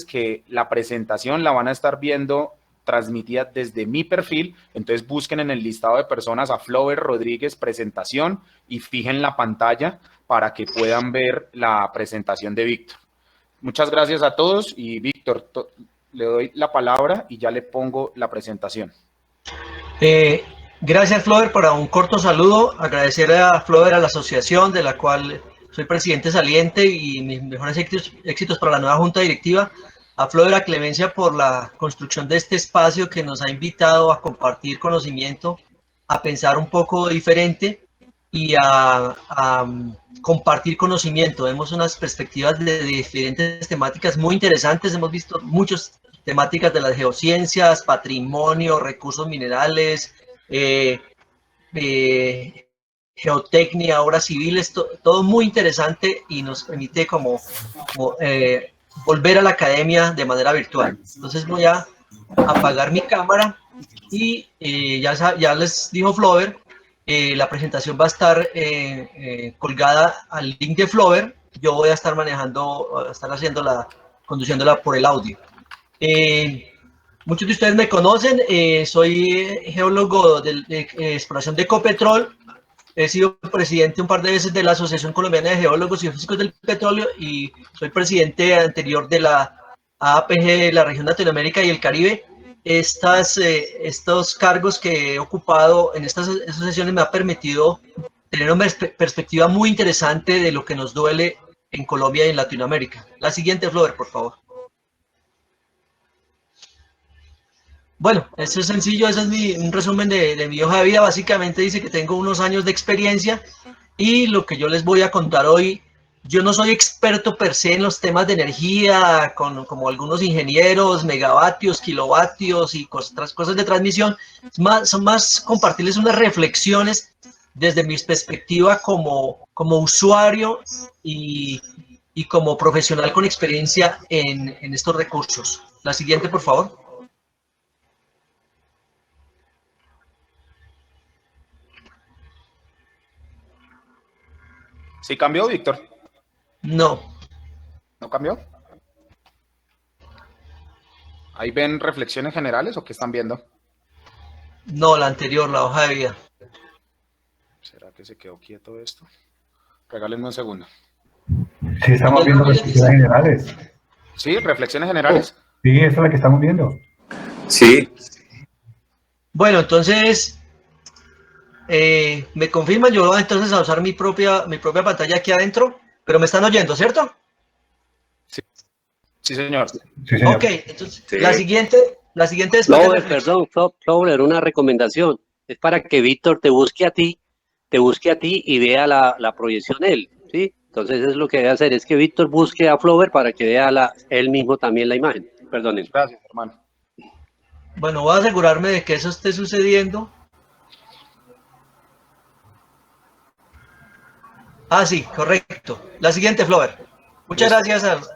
que la presentación la van a estar viendo transmitida desde mi perfil, entonces busquen en el listado de personas a Flover Rodríguez presentación y fijen la pantalla para que puedan ver la presentación de Víctor. Muchas gracias a todos y Víctor, le doy la palabra y ya le pongo la presentación. Gracias, Flover, para un corto saludo. Agradecer a Flover, a la asociación de la cual soy presidente saliente, y mis mejores éxitos para la nueva junta directiva. A Flover, a Clemencia, por la construcción de este espacio que nos ha invitado a compartir conocimiento, a pensar un poco diferente y a compartir conocimiento. Vemos unas perspectivas de diferentes temáticas muy interesantes. Hemos visto muchas temáticas de las geociencias, patrimonio, recursos minerales, geotecnia, obras civiles, todo muy interesante, y nos permite como volver a la academia de manera virtual. Entonces voy a apagar mi cámara y ya les dijo Flover, la presentación va a estar colgada al link de Flover. Yo voy a estar conduciéndola por el audio. Muchos de ustedes me conocen, soy geólogo de exploración de Ecopetrol. He sido presidente un par de veces de la Asociación Colombiana de Geólogos y Físicos del Petróleo, y soy presidente anterior de la AAPG de la región de Latinoamérica y el Caribe. Estos cargos que he ocupado en estas asociaciones me ha permitido tener una perspectiva muy interesante de lo que nos duele en Colombia y en Latinoamérica. La siguiente, Flover, por favor. Bueno, eso es sencillo, ese es un resumen de mi hoja de vida. Básicamente dice que tengo unos años de experiencia, y lo que yo les voy a contar hoy, yo no soy experto per se en los temas de energía, como algunos ingenieros, megavatios, kilovatios y otras cosas de transmisión. Son más compartirles unas reflexiones desde mi perspectiva como usuario y como profesional con experiencia en estos recursos. La siguiente, por favor. ¿Sí cambió, Víctor? No. ¿No cambió? ¿Ahí ven reflexiones generales o qué están viendo? No, la anterior, la hoja de vida. ¿Será que se quedó quieto esto? Regálenme un segundo. Sí, estamos viendo reflexiones generales. ¿Sí? ¿Reflexiones generales? Sí, esa es la que estamos viendo. Sí. Bueno, entonces, me confirman, yo voy entonces a usar mi propia pantalla aquí adentro, pero me están oyendo, ¿cierto? Sí, sí señor. Sí, señor. Ok, entonces, Sí. la siguiente es... Perdón, Flower, una recomendación. Es para que Víctor te busque a ti y vea la proyección él, ¿sí? Entonces es lo que debe hacer, es que Víctor busque a Flower para que vea él mismo también la imagen. Perdonen. Gracias, hermano. Bueno, voy a asegurarme de que eso esté sucediendo. Ah, sí, correcto. La siguiente, Flower. Muchas gracias.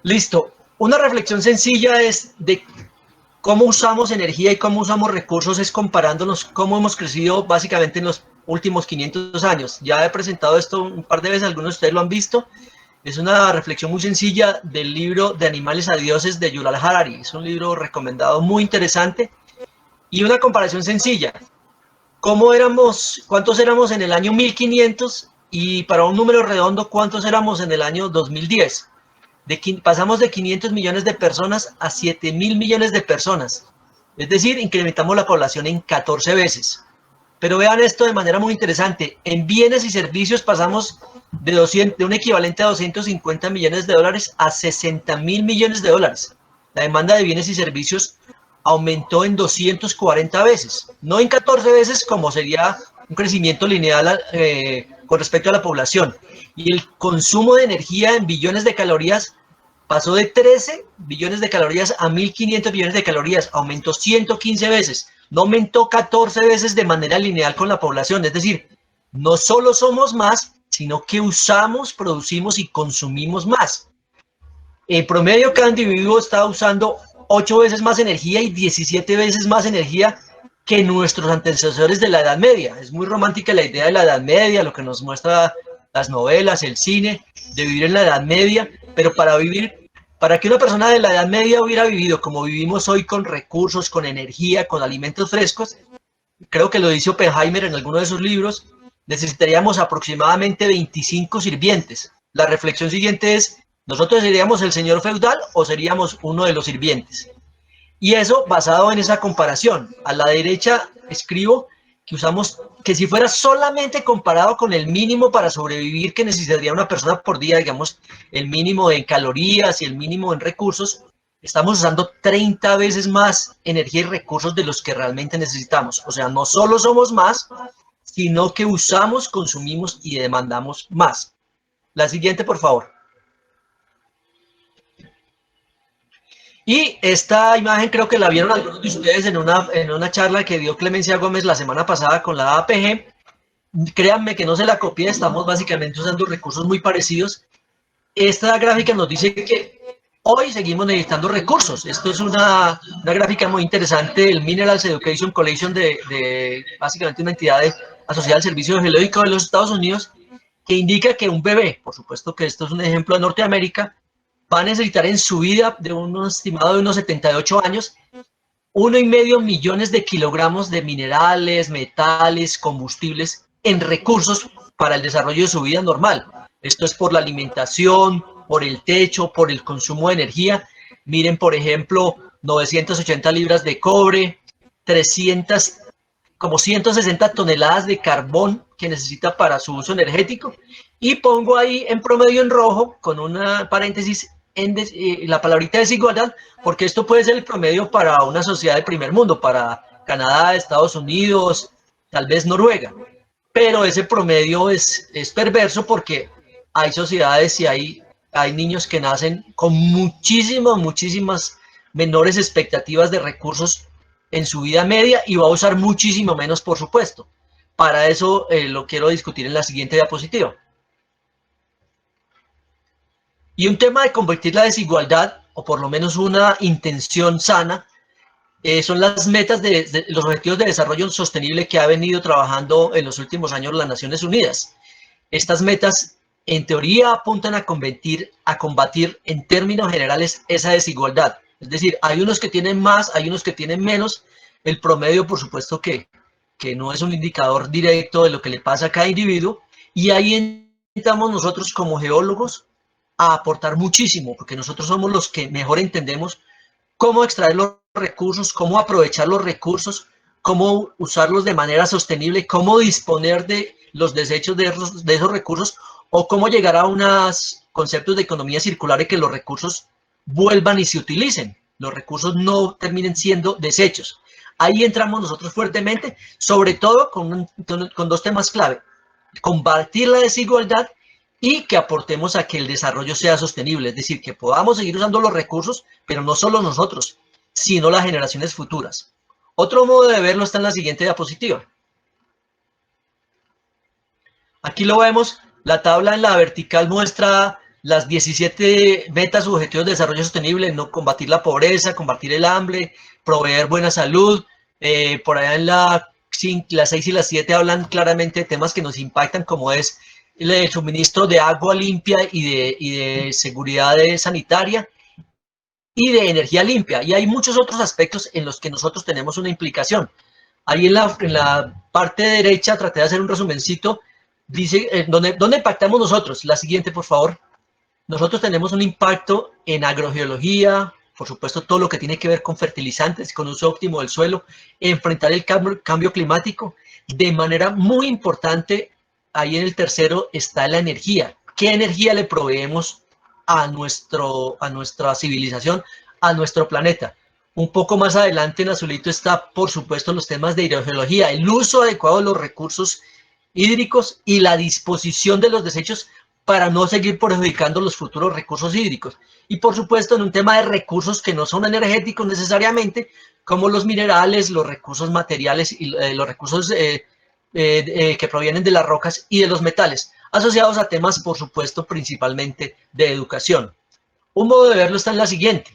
Listo. Una reflexión sencilla es de cómo usamos energía y cómo usamos recursos, es comparándonos cómo hemos crecido básicamente en los últimos 500 años. Ya he presentado esto un par de veces, algunos de ustedes lo han visto. Es una reflexión muy sencilla del libro De animales a dioses de Yuval Harari. Es un libro recomendado, muy interesante. Y una comparación sencilla. ¿Cuántos éramos en el año 1500? Y para un número redondo, ¿cuántos éramos en el año 2010? Pasamos de 500 millones de personas a 7.000 millones de personas. Es decir, incrementamos la población en 14 veces. Pero vean esto de manera muy interesante. En bienes y servicios pasamos de un equivalente a 250 millones de dólares a 60.000 millones de dólares. La demanda de bienes y servicios aumentó en 240 veces. No en 14 veces como sería un crecimiento lineal con respecto a la población. Y el consumo de energía en billones de calorías pasó de 13 billones de calorías a 1.500 billones de calorías. Aumentó 115 veces. No aumentó 14 veces de manera lineal con la población. Es decir, no solo somos más, sino que usamos, producimos y consumimos más. En promedio, cada individuo está usando 8 veces más energía y 17 veces más energía que nuestros antecesores de la Edad Media. Es muy romántica la idea de la Edad Media, lo que nos muestra las novelas, el cine, de vivir en la Edad Media, pero para que una persona de la Edad Media hubiera vivido como vivimos hoy, con recursos, con energía, con alimentos frescos, creo que lo dice Oppenheimer en alguno de sus libros, necesitaríamos aproximadamente 25 sirvientes. La reflexión siguiente es, ¿nosotros seríamos el señor feudal o seríamos uno de los sirvientes? Y eso basado en esa comparación. A la derecha escribo que si fuera solamente comparado con el mínimo para sobrevivir que necesitaría una persona por día, digamos, el mínimo en calorías y el mínimo en recursos, estamos usando 30 veces más energía y recursos de los que realmente necesitamos. O sea, no solo somos más, sino que usamos, consumimos y demandamos más. La siguiente, por favor. Y esta imagen creo que la vieron algunos de ustedes en una charla que dio Clemencia Gómez la semana pasada con la APG. Créanme que no se la copié, estamos básicamente usando recursos muy parecidos. Esta gráfica nos dice que hoy seguimos necesitando recursos. Esto es una gráfica muy interesante del Minerals Education Coalition, de básicamente una entidad asociada al Servicio Geológico de los Estados Unidos, que indica que un bebé, por supuesto que esto es un ejemplo de Norteamérica, va a necesitar en su vida, de un estimado de unos 78 años, 1,5 millones de kilogramos de minerales, metales, combustibles en recursos para el desarrollo de su vida normal. Esto es por la alimentación, por el techo, por el consumo de energía. Miren, por ejemplo, 980 libras de cobre, como 160 toneladas de carbón que necesita para su uso energético. Y pongo ahí en promedio en rojo, con una paréntesis, la palabrita desigualdad, porque esto puede ser el promedio para una sociedad de primer mundo, para Canadá, Estados Unidos, tal vez Noruega. Pero ese promedio es perverso, porque hay sociedades y hay niños que nacen con muchísimas menores expectativas de recursos en su vida media y va a usar muchísimo menos, por supuesto. Para eso lo quiero discutir en la siguiente diapositiva. Y un tema de combatir la desigualdad, o por lo menos una intención sana, son las metas los objetivos de desarrollo sostenible que ha venido trabajando en los últimos años las Naciones Unidas. Estas metas, en teoría, apuntan a combatir en términos generales esa desigualdad. Es decir, hay unos que tienen más, hay unos que tienen menos. El promedio, por supuesto, que no es un indicador directo de lo que le pasa a cada individuo. Y ahí entramos nosotros como geólogos a aportar muchísimo, porque nosotros somos los que mejor entendemos cómo extraer los recursos, cómo aprovechar los recursos, cómo usarlos de manera sostenible, cómo disponer de los desechos de esos recursos, o cómo llegar a unos conceptos de economía circular y que los recursos vuelvan y se utilicen, los recursos no terminen siendo desechos. Ahí entramos nosotros fuertemente, sobre todo con dos temas clave: combatir la desigualdad y que aportemos a que el desarrollo sea sostenible, es decir, que podamos seguir usando los recursos, pero no solo nosotros, sino las generaciones futuras. Otro modo de verlo está en la siguiente diapositiva. Aquí lo vemos, la tabla en la vertical muestra las 17 metas u objetivos de desarrollo sostenible: no combatir la pobreza, combatir el hambre, proveer buena salud. Por allá en las 6 y las 7 hablan claramente de temas que nos impactan, como es el suministro de agua limpia y de seguridad sanitaria y de energía limpia. Y hay muchos otros aspectos en los que nosotros tenemos una implicación. Ahí en la parte derecha traté de hacer un resumencito. Dice, ¿dónde impactamos nosotros? La siguiente, por favor. Nosotros tenemos un impacto en agrogeología, por supuesto, todo lo que tiene que ver con fertilizantes, con uso óptimo del suelo, enfrentar el cambio climático. De manera muy importante, ahí en el tercero está la energía. ¿Qué energía le proveemos a nuestra civilización, a nuestro planeta? Un poco más adelante en azulito está, por supuesto, los temas de hidrogeología, el uso adecuado de los recursos hídricos y la disposición de los desechos para no seguir perjudicando los futuros recursos hídricos. Y por supuesto, en un tema de recursos que no son energéticos necesariamente, como los minerales, los recursos materiales y los recursos que provienen de las rocas y de los metales, asociados a temas, por supuesto, principalmente de educación. Un modo de verlo está en la siguiente.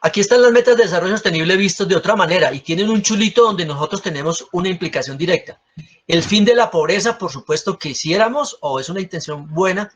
Aquí están las metas de desarrollo sostenible vistas de otra manera y tienen un chulito donde nosotros tenemos una implicación directa. El fin de la pobreza, por supuesto, quisiéramos, o es una intención buena,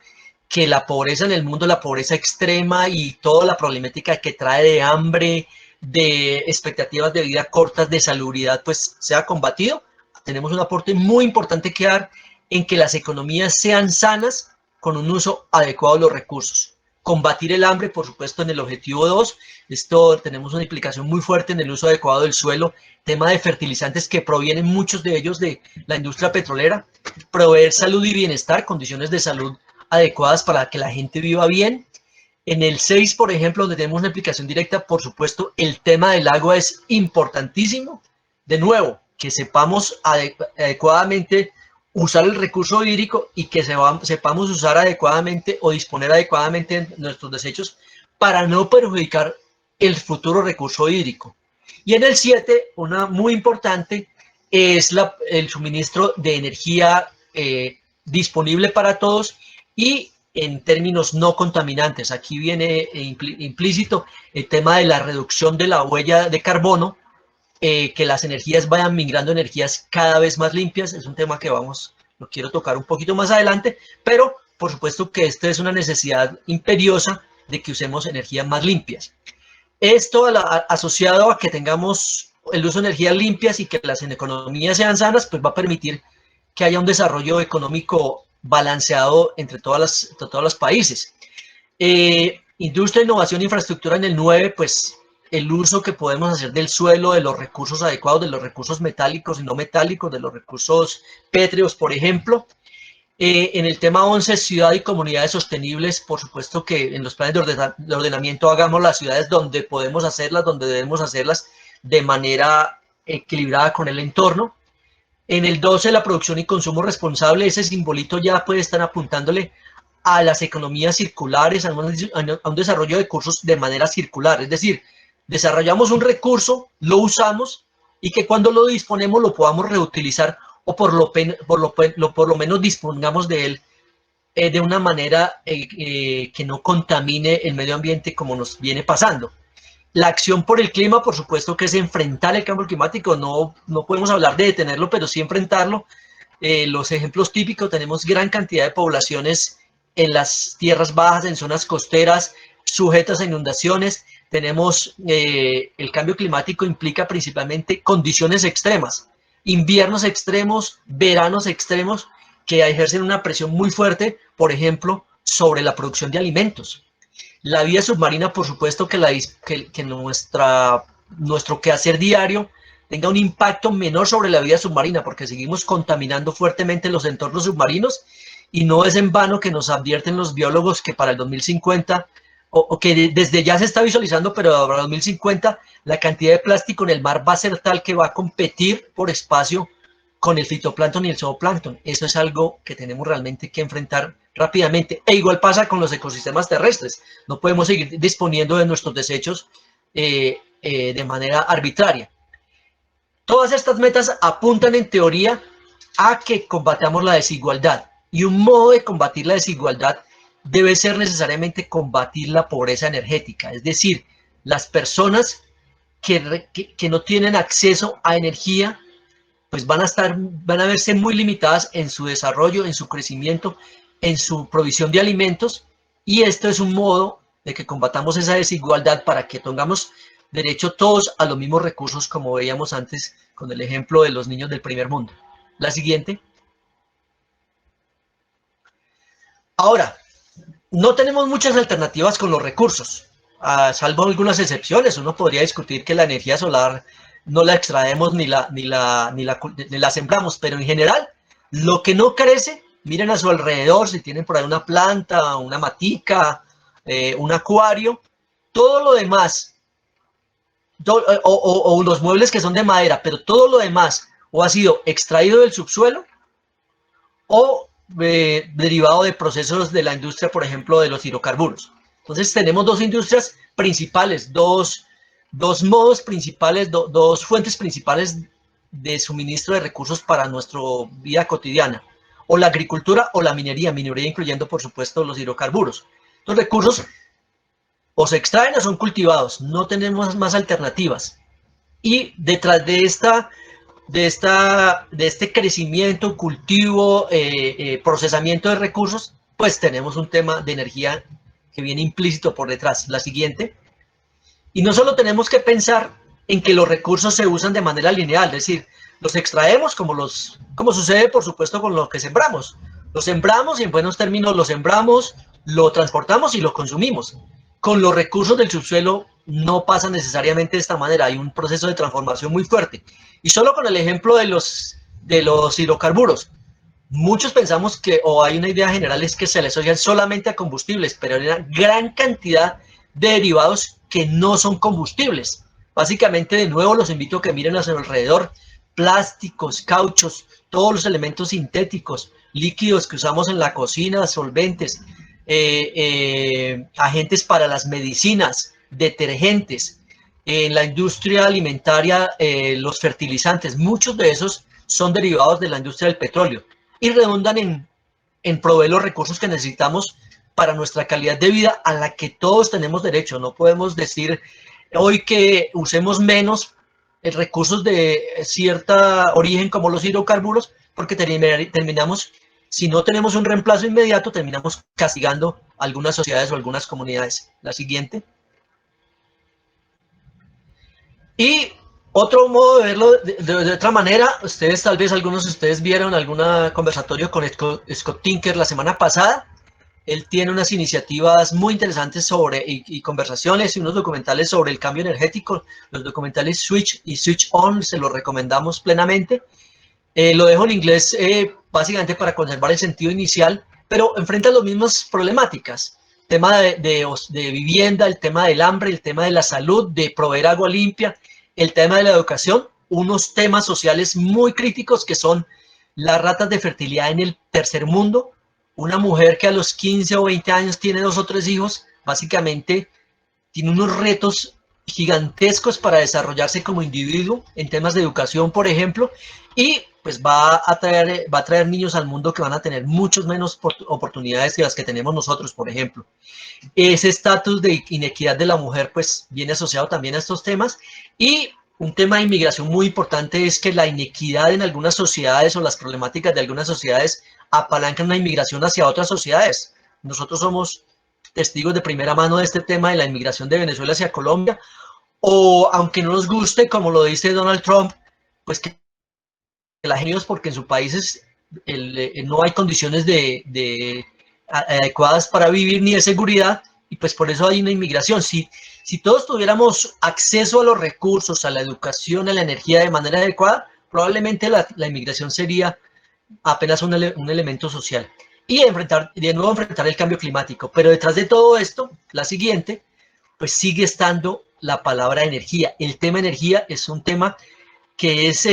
que la pobreza en el mundo, la pobreza extrema y toda la problemática que trae de hambre, de expectativas de vida cortas, de salubridad, pues sea combatido. Tenemos un aporte muy importante que dar en que las economías sean sanas con un uso adecuado de los recursos. Combatir el hambre, por supuesto, en el objetivo 2. Esto tenemos una implicación muy fuerte en el uso adecuado del suelo, tema de fertilizantes que provienen muchos de ellos de la industria petrolera, proveer salud y bienestar, condiciones de salud adecuadas para que la gente viva bien. En el 6, por ejemplo, donde tenemos una aplicación directa, por supuesto, el tema del agua es importantísimo. De nuevo, que sepamos adecuadamente usar el recurso hídrico y que sepamos usar adecuadamente o disponer adecuadamente de nuestros desechos para no perjudicar el futuro recurso hídrico. Y en el 7, una muy importante, es el suministro de energía disponible para todos y en términos no contaminantes. Aquí viene implícito el tema de la reducción de la huella de carbono, que las energías vayan migrando a energías cada vez más limpias. Es un tema que lo quiero tocar un poquito más adelante, pero por supuesto que esto es una necesidad imperiosa de que usemos energías más limpias. Esto asociado a que tengamos el uso de energías limpias y que las economías sean sanas, pues va a permitir que haya un desarrollo económico balanceado entre todos los países. Industria, innovación e infraestructura en el 9, pues el uso que podemos hacer del suelo, de los recursos adecuados, de los recursos metálicos y no metálicos, de los recursos pétreos, por ejemplo. En el tema 11, ciudad y comunidades sostenibles, por supuesto que en los planes de ordenamiento hagamos las ciudades donde podemos hacerlas, donde debemos hacerlas de manera equilibrada con el entorno. En el 12, la producción y consumo responsable, ese simbolito ya puede estar apuntándole a las economías circulares, a un desarrollo de recursos de manera circular, es decir, desarrollamos un recurso, lo usamos y que cuando lo disponemos lo podamos reutilizar o por lo menos dispongamos de él de una manera que no contamine el medio ambiente como nos viene pasando. La acción por el clima, por supuesto que es enfrentar el cambio climático, no podemos hablar de detenerlo, pero sí enfrentarlo. Los ejemplos típicos, tenemos gran cantidad de poblaciones en las tierras bajas, en zonas costeras, sujetas a inundaciones. Tenemos el cambio climático implica principalmente condiciones extremas, inviernos extremos, veranos extremos, que ejercen una presión muy fuerte, por ejemplo, sobre la producción de alimentos. La vida submarina, por supuesto que nuestro quehacer diario tenga un impacto menor sobre la vida submarina, porque seguimos contaminando fuertemente los entornos submarinos y no es en vano que nos advierten los biólogos que para el 2050, o que desde ya se está visualizando, pero para el 2050 la cantidad de plástico en el mar va a ser tal que va a competir por espacio con el fitoplancton y el zooplancton. Eso es algo que tenemos realmente que enfrentar rápidamente. E igual pasa con los ecosistemas terrestres. No podemos seguir disponiendo de nuestros desechos de manera arbitraria. Todas estas metas apuntan en teoría a que combatamos la desigualdad. Y un modo de combatir la desigualdad debe ser necesariamente combatir la pobreza energética. Es decir, las personas que no tienen acceso a energía pues van a verse muy limitadas en su desarrollo, en su crecimiento, en su provisión de alimentos, y esto es un modo de que combatamos esa desigualdad para que tengamos derecho todos a los mismos recursos, como veíamos antes con el ejemplo de los niños del primer mundo. La siguiente. Ahora, no tenemos muchas alternativas con los recursos, salvo algunas excepciones. Uno podría discutir que la energía solar no la extraemos ni la sembramos, pero en general, lo que no crece, miren a su alrededor, si tienen por ahí una planta, una matica, un acuario, todo lo demás, o los muebles que son de madera, pero todo lo demás o ha sido extraído del subsuelo o derivado de procesos de la industria, por ejemplo, de los hidrocarburos. Entonces tenemos dos industrias principales, dos modos principales, dos fuentes principales de suministro de recursos para nuestra vida cotidiana, o la agricultura o la minería incluyendo por supuesto los hidrocarburos. Los recursos o se extraen o son cultivados, no tenemos más alternativas. Y detrás de este crecimiento, cultivo, procesamiento de recursos, pues tenemos un tema de energía que viene implícito por detrás. La siguiente. Y no solo tenemos que pensar en que los recursos se usan de manera lineal, es decir, los extraemos como sucede, por supuesto, con lo que sembramos. Lo sembramos y en buenos términos lo sembramos, lo transportamos y lo consumimos. Con los recursos del subsuelo no pasa necesariamente de esta manera, hay un proceso de transformación muy fuerte. Y solo con el ejemplo de los hidrocarburos, muchos pensamos que, o hay una idea general, es que se le asocian solamente a combustibles, pero hay una gran cantidad de derivados que no son combustibles. Básicamente, de nuevo, los invito a que miren a su alrededor, plásticos, cauchos, todos los elementos sintéticos, líquidos que usamos en la cocina, solventes, agentes para las medicinas, detergentes, en la industria alimentaria, los fertilizantes, muchos de esos son derivados de la industria del petróleo y redundan en proveer los recursos que necesitamos para nuestra calidad de vida a la que todos tenemos derecho. No podemos decir hoy que usemos menos recursos de cierta origen como los hidrocarburos, porque terminamos, si no tenemos un reemplazo inmediato, terminamos castigando algunas sociedades o algunas comunidades. La siguiente. Y otro modo de verlo de otra manera, ustedes tal vez algunos de ustedes vieron algún conversatorio con Scott Tinker la semana pasada. Él tiene unas iniciativas muy interesantes sobre y conversaciones y unos documentales sobre el cambio energético. Los documentales Switch y Switch On se los recomendamos plenamente. Lo dejo en inglés básicamente para conservar el sentido inicial, pero enfrenta las mismas problemáticas. El tema de vivienda, el tema del hambre, el tema de la salud, de proveer agua limpia, el tema de la educación, unos temas sociales muy críticos que son las ratas de fertilidad en el tercer mundo. Una mujer que a los 15 o 20 años tiene 2 o 3 hijos, básicamente tiene unos retos gigantescos para desarrollarse como individuo en temas de educación, por ejemplo, y pues va a traer niños al mundo que van a tener muchos menos oportunidades que las que tenemos nosotros, por ejemplo. Ese estatus de inequidad de la mujer pues viene asociado también a estos temas, y un tema de inmigración muy importante es que la inequidad en algunas sociedades o las problemáticas de algunas sociedades apalancan una inmigración hacia otras sociedades. Nosotros somos testigos de primera mano de este tema de la inmigración de Venezuela hacia Colombia, o aunque no nos guste, como lo dice Donald Trump, pues que la genios porque en sus países no hay condiciones adecuadas para vivir ni de seguridad, y pues por eso hay una inmigración. Si todos tuviéramos acceso a los recursos, a la educación, a la energía de manera adecuada, probablemente la inmigración sería apenas un elemento social. Y de nuevo enfrentar el cambio climático. Pero detrás de todo esto, la siguiente, pues sigue estando la palabra energía. El tema energía es un tema que es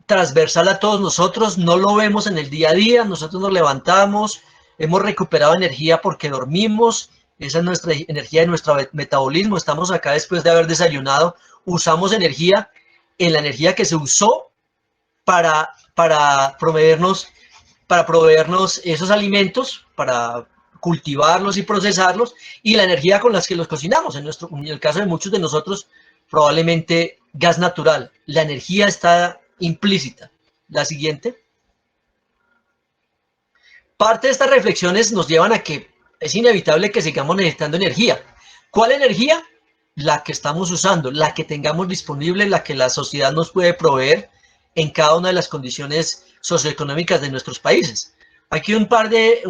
transversal a todos nosotros, no lo vemos en el día a día, nosotros nos levantamos, hemos recuperado energía porque dormimos, esa es nuestra energía de nuestro metabolismo, estamos acá después de haber desayunado, usamos energía, en la energía que se usó para proveernos esos alimentos, para cultivarlos y procesarlos, y la energía con las que los cocinamos. En el caso de muchos de nosotros, probablemente gas natural. La energía está implícita. La siguiente. Parte de estas reflexiones nos llevan a que es inevitable que sigamos necesitando energía. ¿Cuál energía? La que estamos usando, la que tengamos disponible, la que la sociedad nos puede proveer en cada una de las condiciones socioeconómicas de nuestros países. Aquí un par de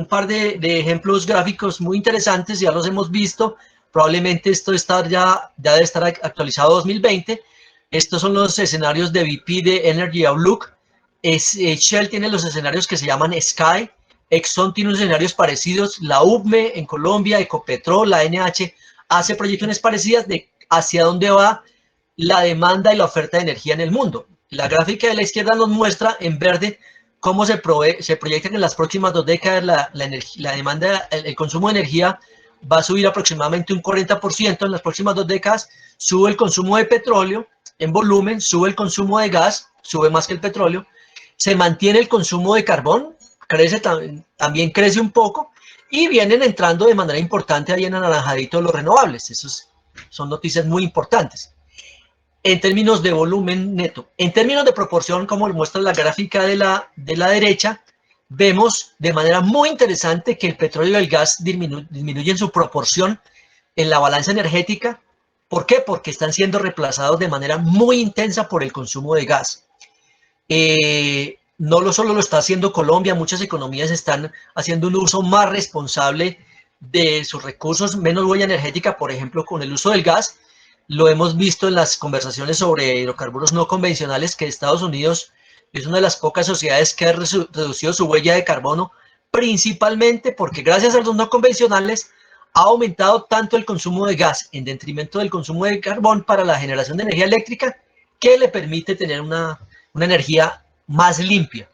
ejemplos gráficos muy interesantes, ya los hemos visto. Probablemente esto ya debe estar actualizado 2020. Estos son los escenarios de BP de Energy Outlook. Shell tiene los escenarios que se llaman Sky. Exxon tiene unos escenarios parecidos. La UPME en Colombia, Ecopetrol, la NH hace proyecciones parecidas de hacia dónde va la demanda y la oferta de energía en el mundo. La gráfica de la izquierda nos muestra en verde cómo se proyecta que en las próximas 2 décadas la demanda, el consumo de energía va a subir aproximadamente un 40%. En las próximas 2 décadas sube el consumo de petróleo en volumen, sube el consumo de gas, sube más que el petróleo, se mantiene el consumo de carbón, también crece un poco, y vienen entrando de manera importante ahí en anaranjadito los renovables. Esas son noticias muy importantes. En términos de volumen neto, en términos de proporción, como muestra la gráfica de la derecha, vemos de manera muy interesante que el petróleo y el gas disminuyen su proporción en la balanza energética. ¿Por qué? Porque están siendo reemplazados de manera muy intensa por el consumo de gas. No solo lo está haciendo Colombia, muchas economías están haciendo un uso más responsable de sus recursos, menos huella energética, por ejemplo, con el uso del gas. Lo hemos visto en las conversaciones sobre hidrocarburos no convencionales, que Estados Unidos es una de las pocas sociedades que ha reducido su huella de carbono, principalmente porque gracias a los no convencionales ha aumentado tanto el consumo de gas en detrimento del consumo de carbón para la generación de energía eléctrica, que le permite tener una energía más limpia.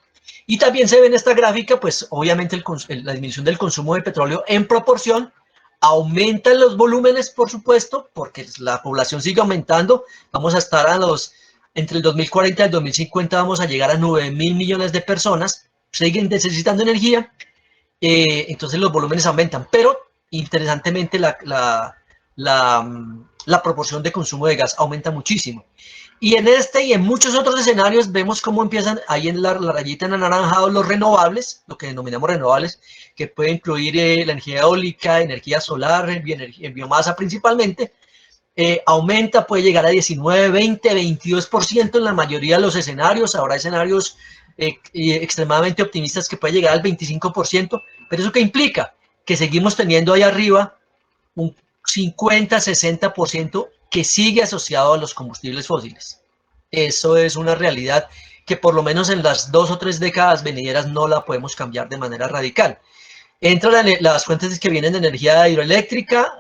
Y también se ve en esta gráfica, pues obviamente la disminución del consumo de petróleo en proporción. Aumentan los volúmenes, por supuesto, porque la población sigue aumentando. Vamos a estar entre el 2040 y el 2050 vamos a llegar a 9.000 millones de personas. Siguen necesitando energía, entonces los volúmenes aumentan. Pero, interesantemente, la proporción de consumo de gas aumenta muchísimo. Y en este y en muchos otros escenarios vemos cómo empiezan ahí en la rayita en anaranjado los renovables, lo que denominamos renovables, que puede incluir la energía eólica, energía solar, biomasa principalmente. Aumenta, puede llegar a 19, 20, 22% en la mayoría de los escenarios. Habrá escenarios extremadamente optimistas que puede llegar al 25%. ¿Pero eso qué implica? Que seguimos teniendo ahí arriba un 50, 60% que sigue asociado a los combustibles fósiles. Eso es una realidad que por lo menos en las 2 o 3 décadas venideras no la podemos cambiar de manera radical. Entran las fuentes que vienen de energía hidráulica,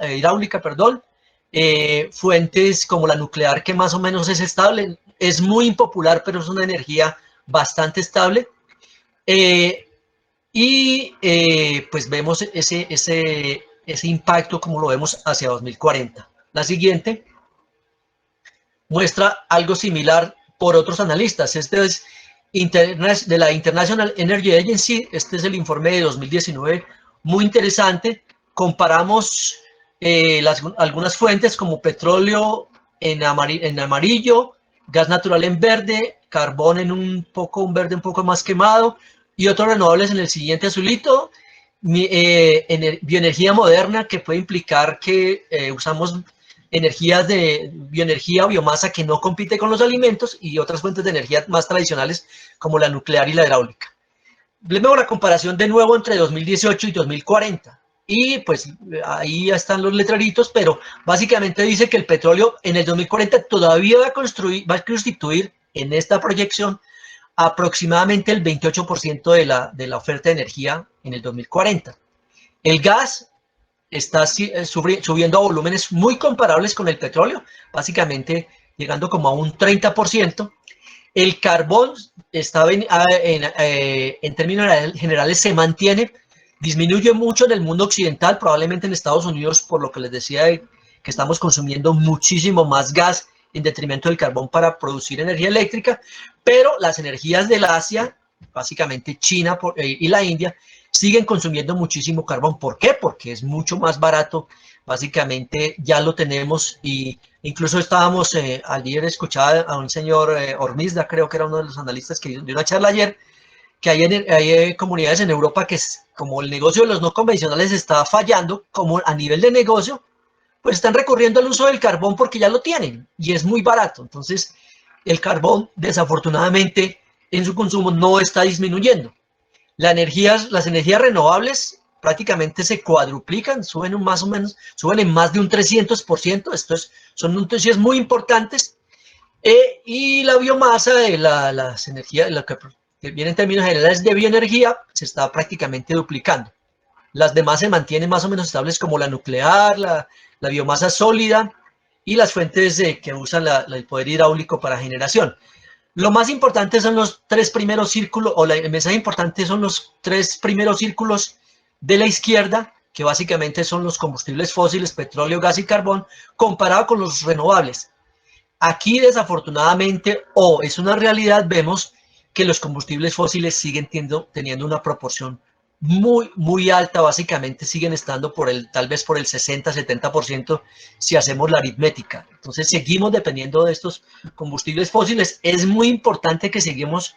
fuentes como la nuclear, que más o menos es estable, es muy impopular, pero es una energía bastante estable. Pues vemos ese impacto como lo vemos hacia 2040. La siguiente muestra algo similar por otros analistas. Este es de la International Energy Agency. Este es el informe de 2019, muy interesante. Comparamos algunas fuentes como petróleo en amarillo, gas natural en verde, carbón en un verde un poco más quemado, y otros renovables en el siguiente azulito. Bioenergía moderna, que puede implicar que usamos energías de bioenergía o biomasa que no compite con los alimentos, y otras fuentes de energía más tradicionales como la nuclear y la hidráulica. Vemos la comparación de nuevo entre 2018 y 2040. Y pues ahí ya están los letreritos, pero básicamente dice que el petróleo en el 2040 todavía va a constituir en esta proyección aproximadamente el 28% de la oferta de energía en el 2040. El gas está subiendo a volúmenes muy comparables con el petróleo, básicamente llegando como a un 30%. El carbón está en términos generales se mantiene, disminuye mucho en el mundo occidental, probablemente en Estados Unidos, por lo que les decía que estamos consumiendo muchísimo más gas en detrimento del carbón para producir energía eléctrica, pero las energías del Asia, básicamente China y la India, siguen consumiendo muchísimo carbón. ¿Por qué? Porque es mucho más barato. Básicamente ya lo tenemos, y incluso estábamos, ayer escuchaba a un señor Hormizda, creo que era uno de los analistas que dio una charla ayer, que hay comunidades en Europa que como el negocio de los no convencionales está fallando, como a nivel de negocio, pues están recurriendo al uso del carbón porque ya lo tienen y es muy barato. Entonces el carbón desafortunadamente en su consumo no está disminuyendo. Las energías renovables prácticamente se cuadruplican, suben en más de un 300%. Son noticias muy importantes. Y la biomasa de las energías, lo que viene en términos generales de bioenergía, se está prácticamente duplicando. Las demás se mantienen más o menos estables, como la nuclear, la biomasa sólida y las fuentes que usan el poder hidráulico para generación. Lo más importante son los 3 primeros círculos, o el mensaje importante son los 3 primeros círculos de la izquierda, que básicamente son los combustibles fósiles, petróleo, gas y carbón, comparado con los renovables. Aquí, desafortunadamente, es una realidad, vemos que los combustibles fósiles siguen teniendo una proporción muy, muy alta. Básicamente siguen estando tal vez por el 60-70% si hacemos la aritmética. Entonces seguimos dependiendo de estos combustibles fósiles. Es muy importante que seguimos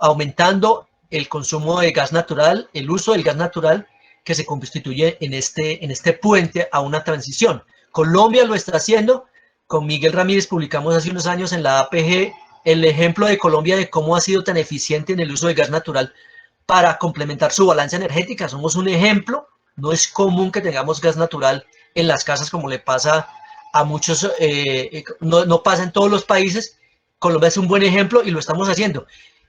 aumentando el consumo de gas natural, el uso del gas natural que se constituye en este puente a una transición. Colombia lo está haciendo. Con Miguel Ramírez publicamos hace unos años en la APG el ejemplo de Colombia de cómo ha sido tan eficiente en el uso de gas natural para complementar su balanza energética. Somos un ejemplo. No es común que tengamos gas natural en las casas como le pasa a muchos, no pasa en todos los países. Colombia es un buen ejemplo y lo estamos haciendo.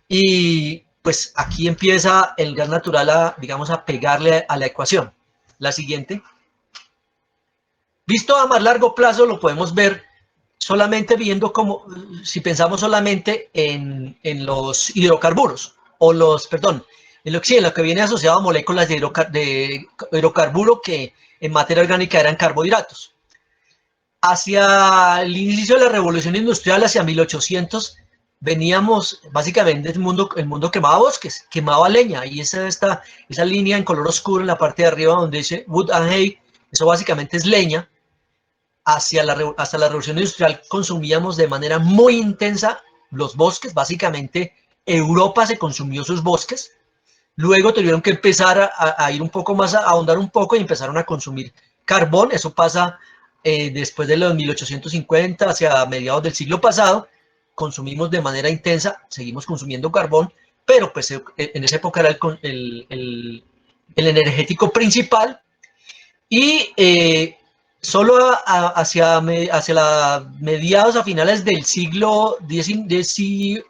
Y pues aquí empieza el gas natural digamos, a pegarle a la ecuación. La siguiente. Visto a más largo plazo lo podemos ver solamente viendo como, si pensamos solamente en los hidrocarburos, o en lo que viene asociado a moléculas de hidrocarburo que en materia orgánica eran carbohidratos. Hacia el inicio de la revolución industrial, hacia 1800, veníamos, básicamente el mundo quemaba bosques, quemaba leña, y esa línea en color oscuro en la parte de arriba donde dice wood and hay, eso básicamente es leña. Hasta la revolución industrial consumíamos de manera muy intensa los bosques, básicamente Europa se consumió sus bosques, luego tuvieron que empezar a ir un poco más, a ahondar un poco y empezaron a consumir carbón. Eso pasa después de los 1850, hacia mediados del siglo pasado, consumimos de manera intensa, seguimos consumiendo carbón, pero pues en esa época era el energético principal, y solo hacia mediados a finales del siglo XIX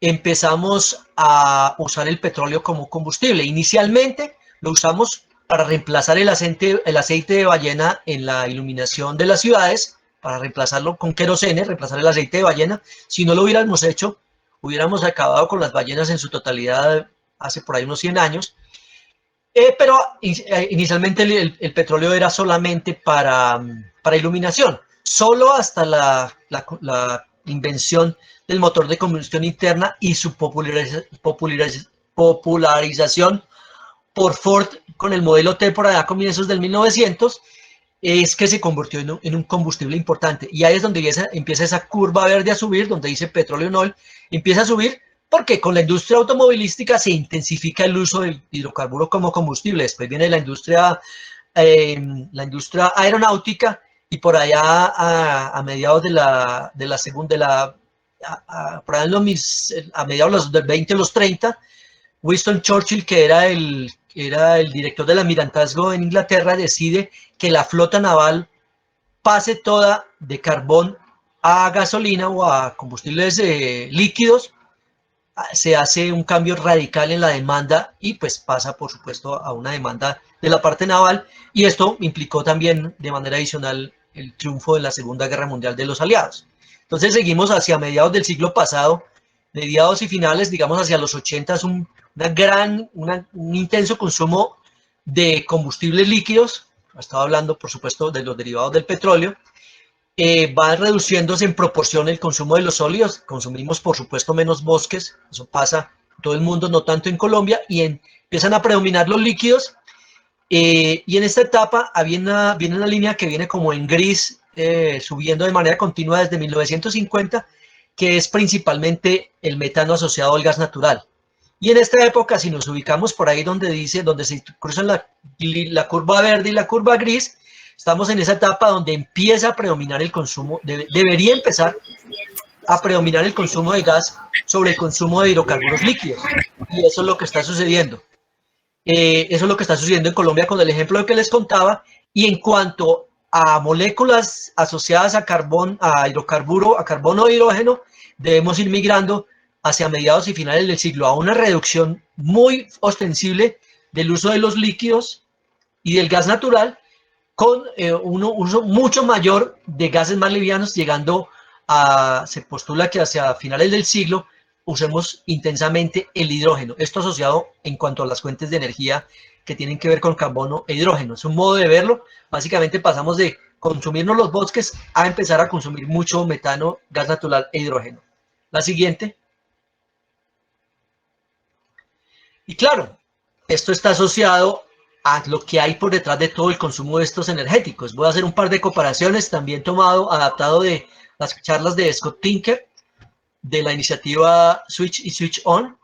empezamos a usar el petróleo como combustible. Inicialmente lo usamos para reemplazar el aceite de ballena en la iluminación de las ciudades, para reemplazarlo con querosene, reemplazar el aceite de ballena. Si no lo hubiéramos hecho, hubiéramos acabado con las ballenas en su totalidad hace por ahí unos 100 años. Pero inicialmente el petróleo era solamente para iluminación, solo hasta la invención del motor de combustión interna y su popularización por Ford con el modelo T por allá a comienzos del 1900, es que se convirtió en un combustible importante. Y ahí es donde empieza esa curva verde a subir, donde dice petróleo no, empieza a subir, porque con la industria automovilística se intensifica el uso del hidrocarburo como combustible. Después viene la industria aeronáutica, y por allá a mediados a mediados del 20, los 30, Winston Churchill, que era el director del almirantazgo en Inglaterra, decide que la flota naval pase toda de carbón a gasolina o a combustibles líquidos. Se hace un cambio radical en la demanda y pues pasa, por supuesto, a una demanda de la parte naval, y esto implicó también de manera adicional el triunfo de la Segunda Guerra Mundial de los aliados. Entonces seguimos hacia mediados del siglo pasado, mediados y finales, digamos hacia los 80, un intenso consumo de combustibles líquidos. Estaba hablando, por supuesto, de los derivados del petróleo. Va reduciéndose en proporción el consumo de los sólidos. Consumimos, por supuesto, menos bosques. Eso pasa en todo el mundo, no tanto en Colombia. Y empiezan a predominar los líquidos. Y en esta etapa viene una línea que viene como en gris, subiendo de manera continua desde 1950, que es principalmente el metano asociado al gas natural. Y en esta época, si nos ubicamos por ahí donde se cruzan la curva verde y la curva gris, estamos en esa etapa donde empieza a predominar el consumo, debería empezar a predominar el consumo de gas sobre el consumo de hidrocarburos líquidos. Y eso es lo que está sucediendo. Eso es lo que está sucediendo en Colombia con el ejemplo que les contaba. Y en cuanto a moléculas asociadas a carbón, a hidrocarburo, a carbono o hidrógeno, debemos ir migrando hacia mediados y finales del siglo a una reducción muy ostensible del uso de los líquidos y del gas natural, con un uso mucho mayor de gases más livianos, llegando se postula que hacia finales del siglo usemos intensamente el hidrógeno. Esto asociado en cuanto a las fuentes de energía que tienen que ver con carbono e hidrógeno. Es un modo de verlo. Básicamente pasamos de consumirnos los bosques a empezar a consumir mucho metano, gas natural e hidrógeno. La siguiente. Y claro, esto está asociado a lo que hay por detrás de todo el consumo de estos energéticos. Voy a hacer un par de comparaciones, también adaptado de las charlas de Scott Tinker. de la iniciativa Switch y Switch On.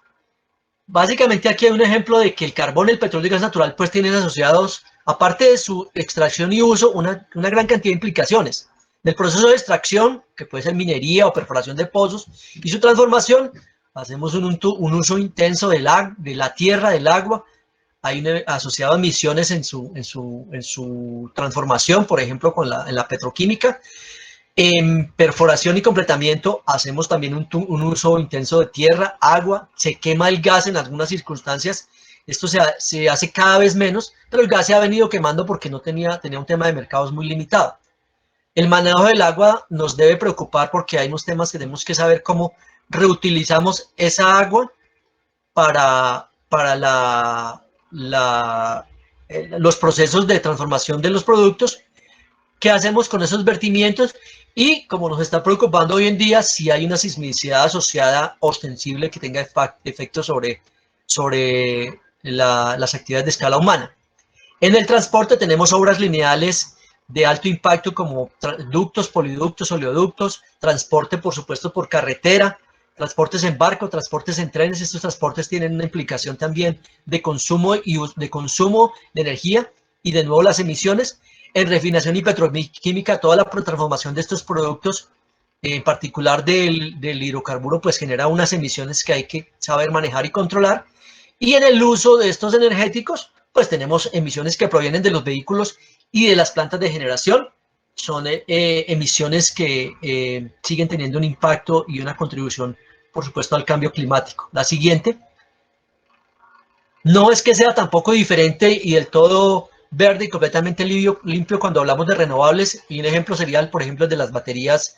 Básicamente aquí hay un ejemplo de que el carbón, el petróleo y el gas natural pues tienen asociados, aparte de su extracción y uso, una gran cantidad de implicaciones. Del proceso de extracción, que puede ser minería o perforación de pozos, y su transformación, hacemos un uso intenso de la tierra, del agua, hay asociado a emisiones en su transformación, por ejemplo, en la petroquímica. En perforación y completamiento hacemos también un uso intenso de tierra, agua, se quema el gas en algunas circunstancias. Esto se hace cada vez menos, pero el gas se ha venido quemando porque tenía un tema de mercados muy limitado. El manejo del agua nos debe preocupar porque hay unos temas que tenemos que saber cómo reutilizamos esa agua para los procesos de transformación de los productos. ¿Qué hacemos con esos vertimientos? Y como nos está preocupando hoy en día, si hay una sismicidad asociada ostensible que tenga efectos sobre las actividades de escala humana. En el transporte tenemos obras lineales de alto impacto como ductos, poliductos, oleoductos, transporte por supuesto por carretera, transportes en barco, transportes en trenes. Estos transportes tienen una implicación también de consumo de energía y de nuevo las emisiones. En refinación y petroquímica, toda la transformación de estos productos, en particular del hidrocarburo, pues genera unas emisiones que hay que saber manejar y controlar. Y en el uso de estos energéticos, pues tenemos emisiones que provienen de los vehículos y de las plantas de generación. Son emisiones que siguen teniendo un impacto y una contribución, por supuesto, al cambio climático. La siguiente. No es que sea tampoco diferente y del todo verde y completamente limpio cuando hablamos de renovables, y un ejemplo sería, por ejemplo, el de las baterías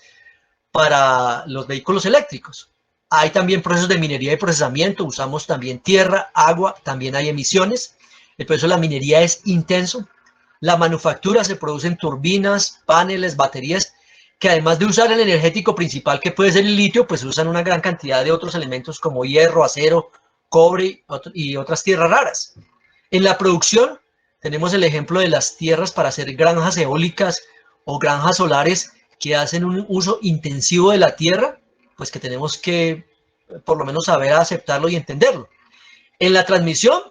para los vehículos eléctricos. Hay también procesos de minería y procesamiento, usamos también tierra, agua, también hay emisiones. El proceso de la minería es intenso. La manufactura, se producen turbinas, paneles, baterías, que además de usar el energético principal que puede ser el litio, pues usan una gran cantidad de otros elementos como hierro, acero, cobre y otras tierras raras. En la producción tenemos el ejemplo de las tierras para hacer granjas eólicas o granjas solares que hacen un uso intensivo de la tierra, pues que tenemos que por lo menos saber aceptarlo y entenderlo. En la transmisión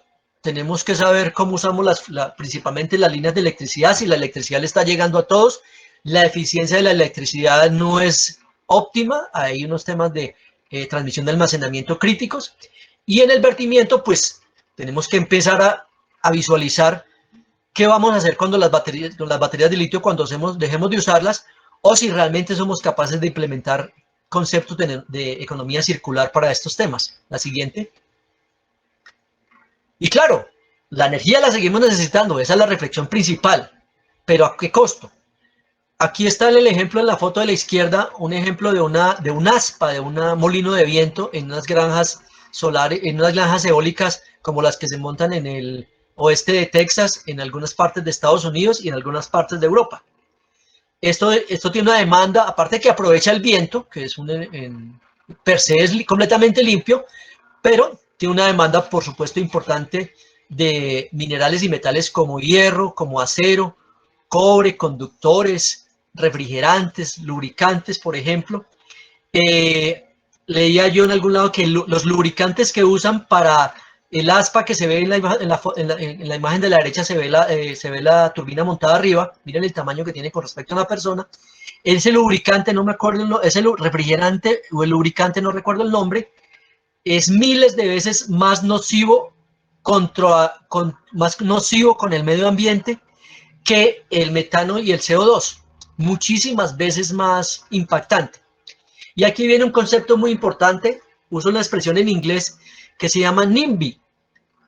tenemos que saber cómo usamos principalmente las líneas de electricidad, si la electricidad le está llegando a todos. La eficiencia de la electricidad no es óptima, hay unos temas de transmisión de almacenamiento críticos. Y en el vertimiento, pues tenemos que empezar a visualizar qué vamos a hacer con las baterías de litio cuando dejemos de usarlas, o si realmente somos capaces de implementar conceptos de economía circular para estos temas. La siguiente. Y claro, la energía la seguimos necesitando, esa es la reflexión principal, pero ¿a qué costo? Aquí está el ejemplo en la foto de la izquierda, un ejemplo de un aspa, de un molino de viento en unas granjas solares, en unas granjas eólicas como las que se montan en el oeste de Texas, en algunas partes de Estados Unidos y en algunas partes de Europa. Esto tiene una demanda, aparte que aprovecha el viento, que es per se es completamente limpio, pero tiene una demanda, por supuesto, importante de minerales y metales como hierro, como acero, cobre, conductores, refrigerantes, lubricantes, por ejemplo. Leía yo en algún lado que los lubricantes que usan para el aspa que se ve en la imagen de la derecha, se ve la turbina montada arriba. Miren el tamaño que tiene con respecto a una persona. Ese lubricante, no me acuerdo, ese refrigerante o el lubricante, no recuerdo el nombre, es miles de veces más nocivo con el medio ambiente que el metano y el CO2, muchísimas veces más impactante. Y aquí viene un concepto muy importante, uso una expresión en inglés que se llama NIMBY,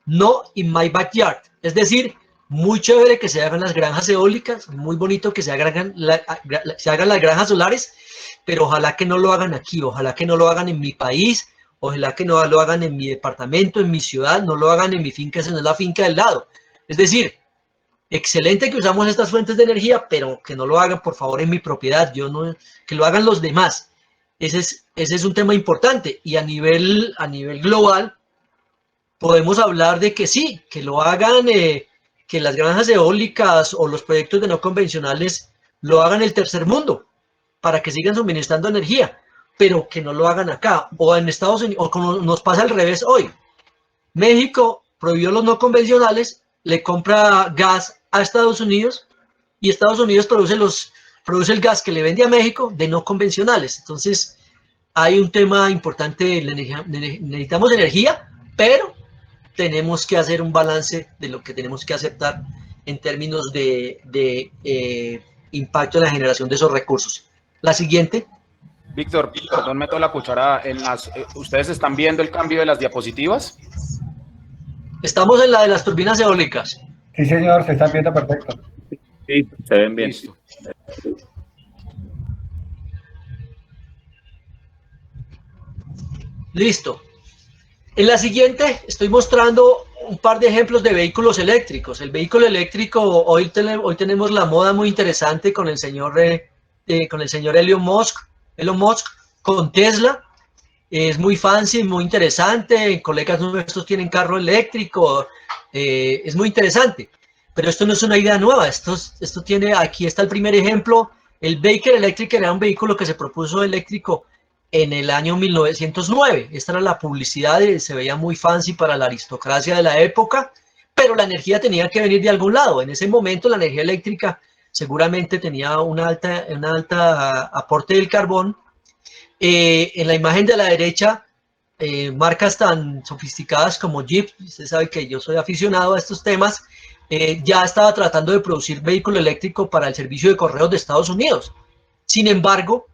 no in my backyard, es decir, muy chévere que se hagan las granjas eólicas, muy bonito que se hagan las granjas solares, pero ojalá que no lo hagan aquí, ojalá que no lo hagan en mi país, ojalá que no lo hagan en mi departamento, en mi ciudad, no lo hagan en mi finca, sino en la finca del lado. Es decir, excelente que usamos estas fuentes de energía, pero que no lo hagan, por favor, en mi propiedad, que lo hagan los demás. Ese es un tema importante, y a nivel global podemos hablar de que sí, que lo hagan, que las granjas eólicas o los proyectos de no convencionales lo hagan el tercer mundo, para que sigan suministrando energía. pero que no lo hagan acá. O en Estados Unidos, o como nos pasa al revés hoy. México prohibió los no convencionales, le compra gas a Estados Unidos y Estados Unidos produce el gas que le vende a México de no convencionales. Entonces, hay un tema importante de la energía. Necesitamos energía, pero tenemos que hacer un balance de lo que tenemos que aceptar en términos de impacto en la generación de esos recursos. La siguiente. Víctor, perdón, meto la cuchara en ¿ustedes están viendo el cambio de las diapositivas? Estamos en la de las turbinas eólicas. Sí, señor, se están viendo perfecto. Sí, se ven bien. Listo. Listo. En la siguiente estoy mostrando un par de ejemplos de vehículos eléctricos. El vehículo eléctrico, hoy tenemos la moda muy interesante con el señor Elon Musk, con Tesla. Es muy fancy, muy interesante. Colegas nuestros tienen carro eléctrico. Es muy interesante. Pero esto no es una idea nueva. Esto tiene, aquí está el primer ejemplo. El Baker Electric era un vehículo que se propuso eléctrico en el año 1909. Esta era la publicidad, se veía muy fancy para la aristocracia de la época, pero la energía tenía que venir de algún lado. En ese momento la energía eléctrica seguramente tenía una alta aporte del carbón. En la imagen de la derecha, marcas tan sofisticadas como Jeep, usted sabe que yo soy aficionado a estos temas, ya estaba tratando de producir vehículo eléctrico para el servicio de correos de Estados Unidos. Sin embargo,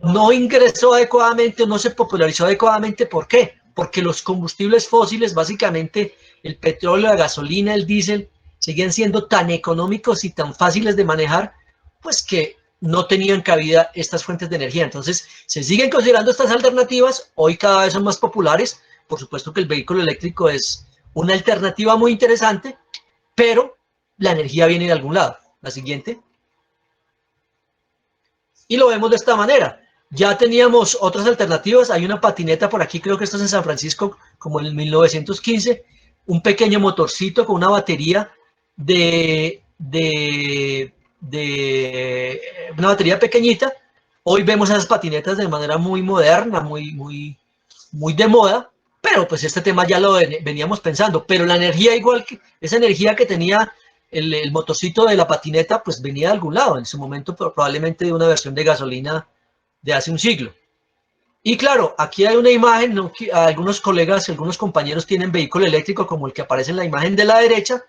no ingresó adecuadamente, no se popularizó adecuadamente. ¿Por qué? Porque los combustibles fósiles, básicamente el petróleo, la gasolina, el diésel, seguían siendo tan económicos y tan fáciles de manejar, pues que no tenían cabida estas fuentes de energía. Entonces, se siguen considerando estas alternativas, hoy cada vez son más populares. Por supuesto que el vehículo eléctrico es una alternativa muy interesante, pero la energía viene de algún lado. La siguiente. Y lo vemos de esta manera. Ya teníamos otras alternativas. Hay una patineta por aquí, creo que esto es en San Francisco, como en el 1915. Un pequeño motorcito con una batería una batería pequeñita. Hoy vemos esas patinetas de manera muy moderna, muy de moda. Pero pues este tema ya lo veníamos pensando. Pero la energía, igual que esa energía que tenía el motorcito de la patineta, pues venía de algún lado. En su momento probablemente de una versión de gasolina de hace un siglo. Y claro, aquí hay una imagen, ¿no? Algunos colegas, algunos compañeros tienen vehículo eléctrico como el que aparece en la imagen de la derecha.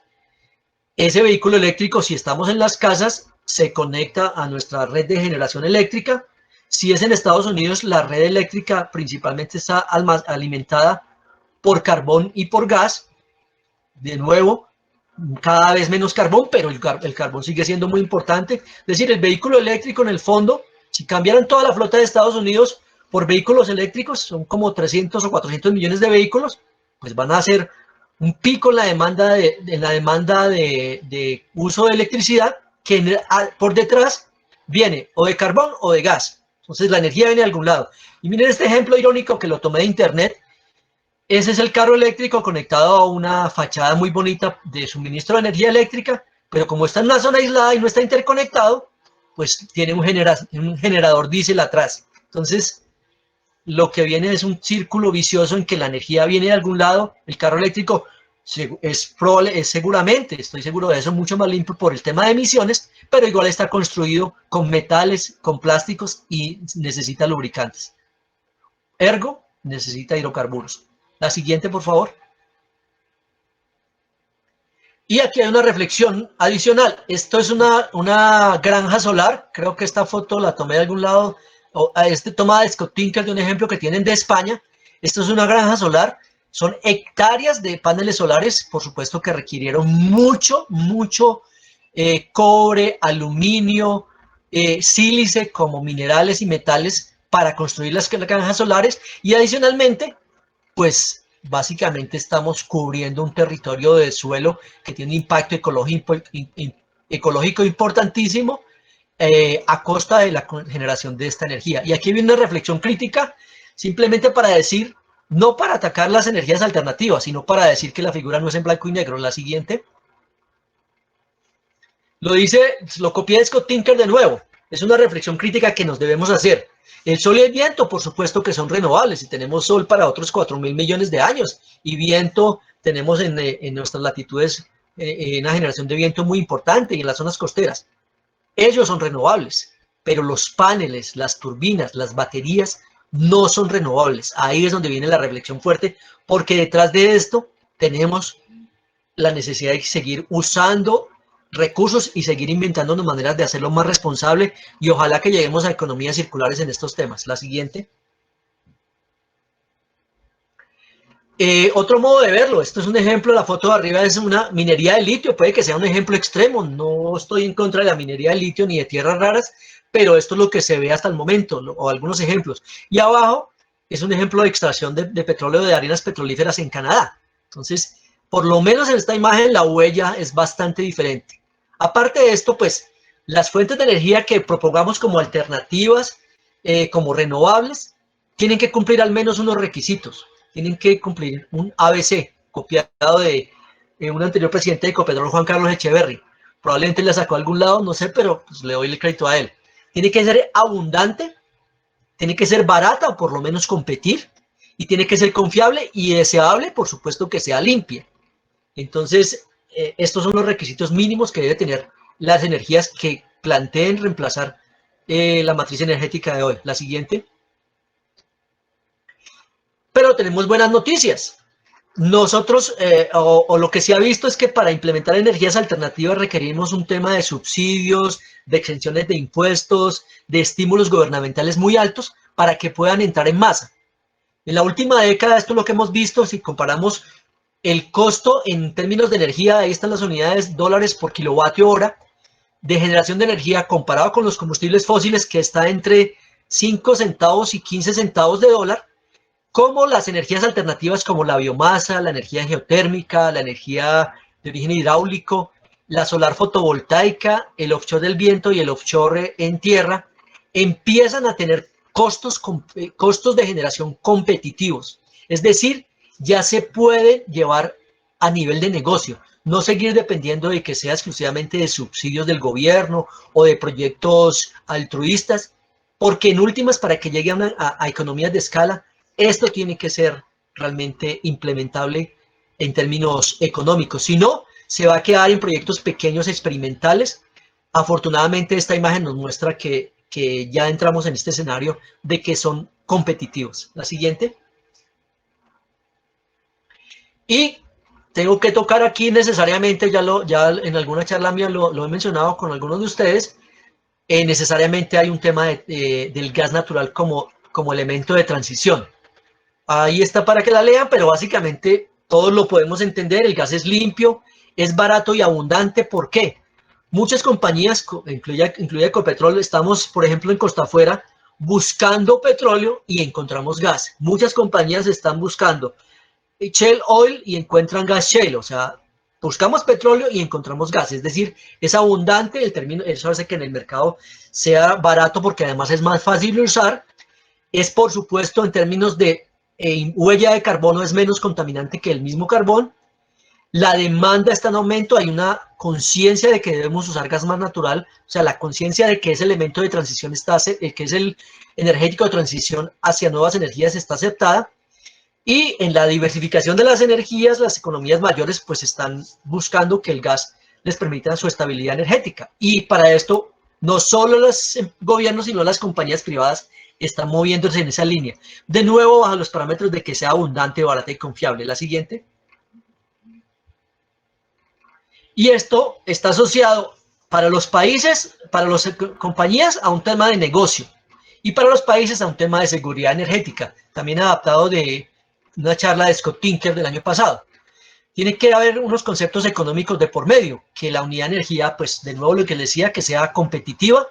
Ese vehículo eléctrico, si estamos en las casas, se conecta a nuestra red de generación eléctrica. Si es en Estados Unidos, la red eléctrica principalmente está alimentada por carbón y por gas. De nuevo, cada vez menos carbón, pero el carbón sigue siendo muy importante. Es decir, el vehículo eléctrico en el fondo, si cambiaran toda la flota de Estados Unidos por vehículos eléctricos, son como 300 o 400 millones de vehículos, pues van a hacer un pico en la demanda de uso de electricidad que por detrás viene o de carbón o de gas. Entonces la energía viene de algún lado. Y miren este ejemplo irónico que lo tomé de internet. Ese es el carro eléctrico conectado a una fachada muy bonita de suministro de energía eléctrica, pero como está en una zona aislada y no está interconectado, pues tiene un generador diésel atrás. Entonces, lo que viene es un círculo vicioso en que la energía viene de algún lado. El carro eléctrico es seguramente, estoy seguro de eso, mucho más limpio por el tema de emisiones, pero igual está construido con metales, con plásticos y necesita lubricantes. Ergo, necesita hidrocarburos. La siguiente, por favor. Y aquí hay una reflexión adicional. Esto es una granja solar. Creo que esta foto la tomé de algún lado. Tomada de Scott Tinker, de un ejemplo que tienen de España. Esto es una granja solar. Son hectáreas de paneles solares. Por supuesto que requirieron mucho cobre, aluminio, sílice como minerales y metales para construir las granjas solares. Y adicionalmente, pues básicamente estamos cubriendo un territorio de suelo que tiene un impacto ecológico importantísimo a costa de la generación de esta energía. Y aquí viene una reflexión crítica, simplemente para decir, no para atacar las energías alternativas, sino para decir que la figura no es en blanco y negro. La siguiente. Lo copié de Scott Tinker de nuevo. Es una reflexión crítica que nos debemos hacer. El sol y el viento, por supuesto que son renovables, y tenemos sol para otros 4.000 millones de años, y viento tenemos en nuestras latitudes una generación de viento muy importante y en las zonas costeras. Ellos son renovables, pero los paneles, las turbinas, las baterías no son renovables. Ahí es donde viene la reflexión fuerte, porque detrás de esto tenemos la necesidad de seguir usando recursos y seguir inventando maneras de hacerlo más responsable, y ojalá que lleguemos a economías circulares en estos temas. La siguiente. Otro modo de verlo, esto es un ejemplo, la foto de arriba es una minería de litio, puede que sea un ejemplo extremo, no estoy en contra de la minería de litio ni de tierras raras, pero esto es lo que se ve hasta el momento, o algunos ejemplos. Y abajo es un ejemplo de extracción de petróleo de arenas petrolíferas en Canadá. Entonces, por lo menos en esta imagen la huella es bastante diferente. Aparte de esto, pues, las fuentes de energía que propongamos como alternativas, como renovables, tienen que cumplir al menos unos requisitos. Tienen que cumplir un ABC, copiado de un anterior presidente de Ecopetrol, Juan Carlos Echeverry. Probablemente le sacó a algún lado, no sé, pero pues le doy el crédito a él. Tiene que ser abundante, tiene que ser barata o por lo menos competir, y tiene que ser confiable y deseable, por supuesto que sea limpia. Entonces, estos son los requisitos mínimos que debe tener las energías que planteen reemplazar la matriz energética de hoy. La siguiente. Pero tenemos buenas noticias. Nosotros, o lo que se ha visto es que para implementar energías alternativas requerimos un tema de subsidios, de exenciones de impuestos, de estímulos gubernamentales muy altos para que puedan entrar en masa. En la última década, esto es lo que hemos visto, si comparamos el costo en términos de energía, ahí están las unidades dólares por kilovatio hora de generación de energía comparado con los combustibles fósiles, que está entre 5 centavos y 15 centavos de dólar, como las energías alternativas como la biomasa, la energía geotérmica, la energía de origen hidráulico, la solar fotovoltaica, el offshore del viento y el offshore en tierra, empiezan a tener costos de generación competitivos. Es decir, ya se puede llevar a nivel de negocio, no seguir dependiendo de que sea exclusivamente de subsidios del gobierno o de proyectos altruistas, porque en últimas, para que llegue a economías de escala, esto tiene que ser realmente implementable en términos económicos. Si no, se va a quedar en proyectos pequeños experimentales. Afortunadamente, esta imagen nos muestra que ya entramos en este escenario de que son competitivos. La siguiente. Y tengo que tocar aquí necesariamente, ya en alguna charla mía lo he mencionado con algunos de ustedes, necesariamente hay un tema del gas natural como elemento de transición. Ahí está para que la lean, pero básicamente todos lo podemos entender. El gas es limpio, es barato y abundante. ¿Por qué? Muchas compañías, incluida Ecopetrol, estamos, por ejemplo, en Costa Afuera buscando petróleo y encontramos gas. Muchas compañías están buscando shale oil y encuentran gas shale, o sea, buscamos petróleo y encontramos gas, es decir, es abundante. El término, eso hace que en el mercado sea barato porque además es más fácil de usar. Es, por supuesto, en términos de huella de carbono, es menos contaminante que el mismo carbón. La demanda está en aumento, hay una conciencia de que debemos usar gas más natural, o sea, la conciencia de que ese elemento de transición que es el energético de transición hacia nuevas energías está aceptada. Y en la diversificación de las energías, las economías mayores pues están buscando que el gas les permita su estabilidad energética. Y para esto, no solo los gobiernos, sino las compañías privadas están moviéndose en esa línea. De nuevo, bajo los parámetros de que sea abundante, barata y confiable. La siguiente. Y esto está asociado para los países, para las compañías, a un tema de negocio. Y para los países a un tema de seguridad energética, también adaptado de una charla de Scott Tinker del año pasado. Tiene que haber unos conceptos económicos de por medio, que la unidad de energía, pues de nuevo lo que les decía, que sea competitiva,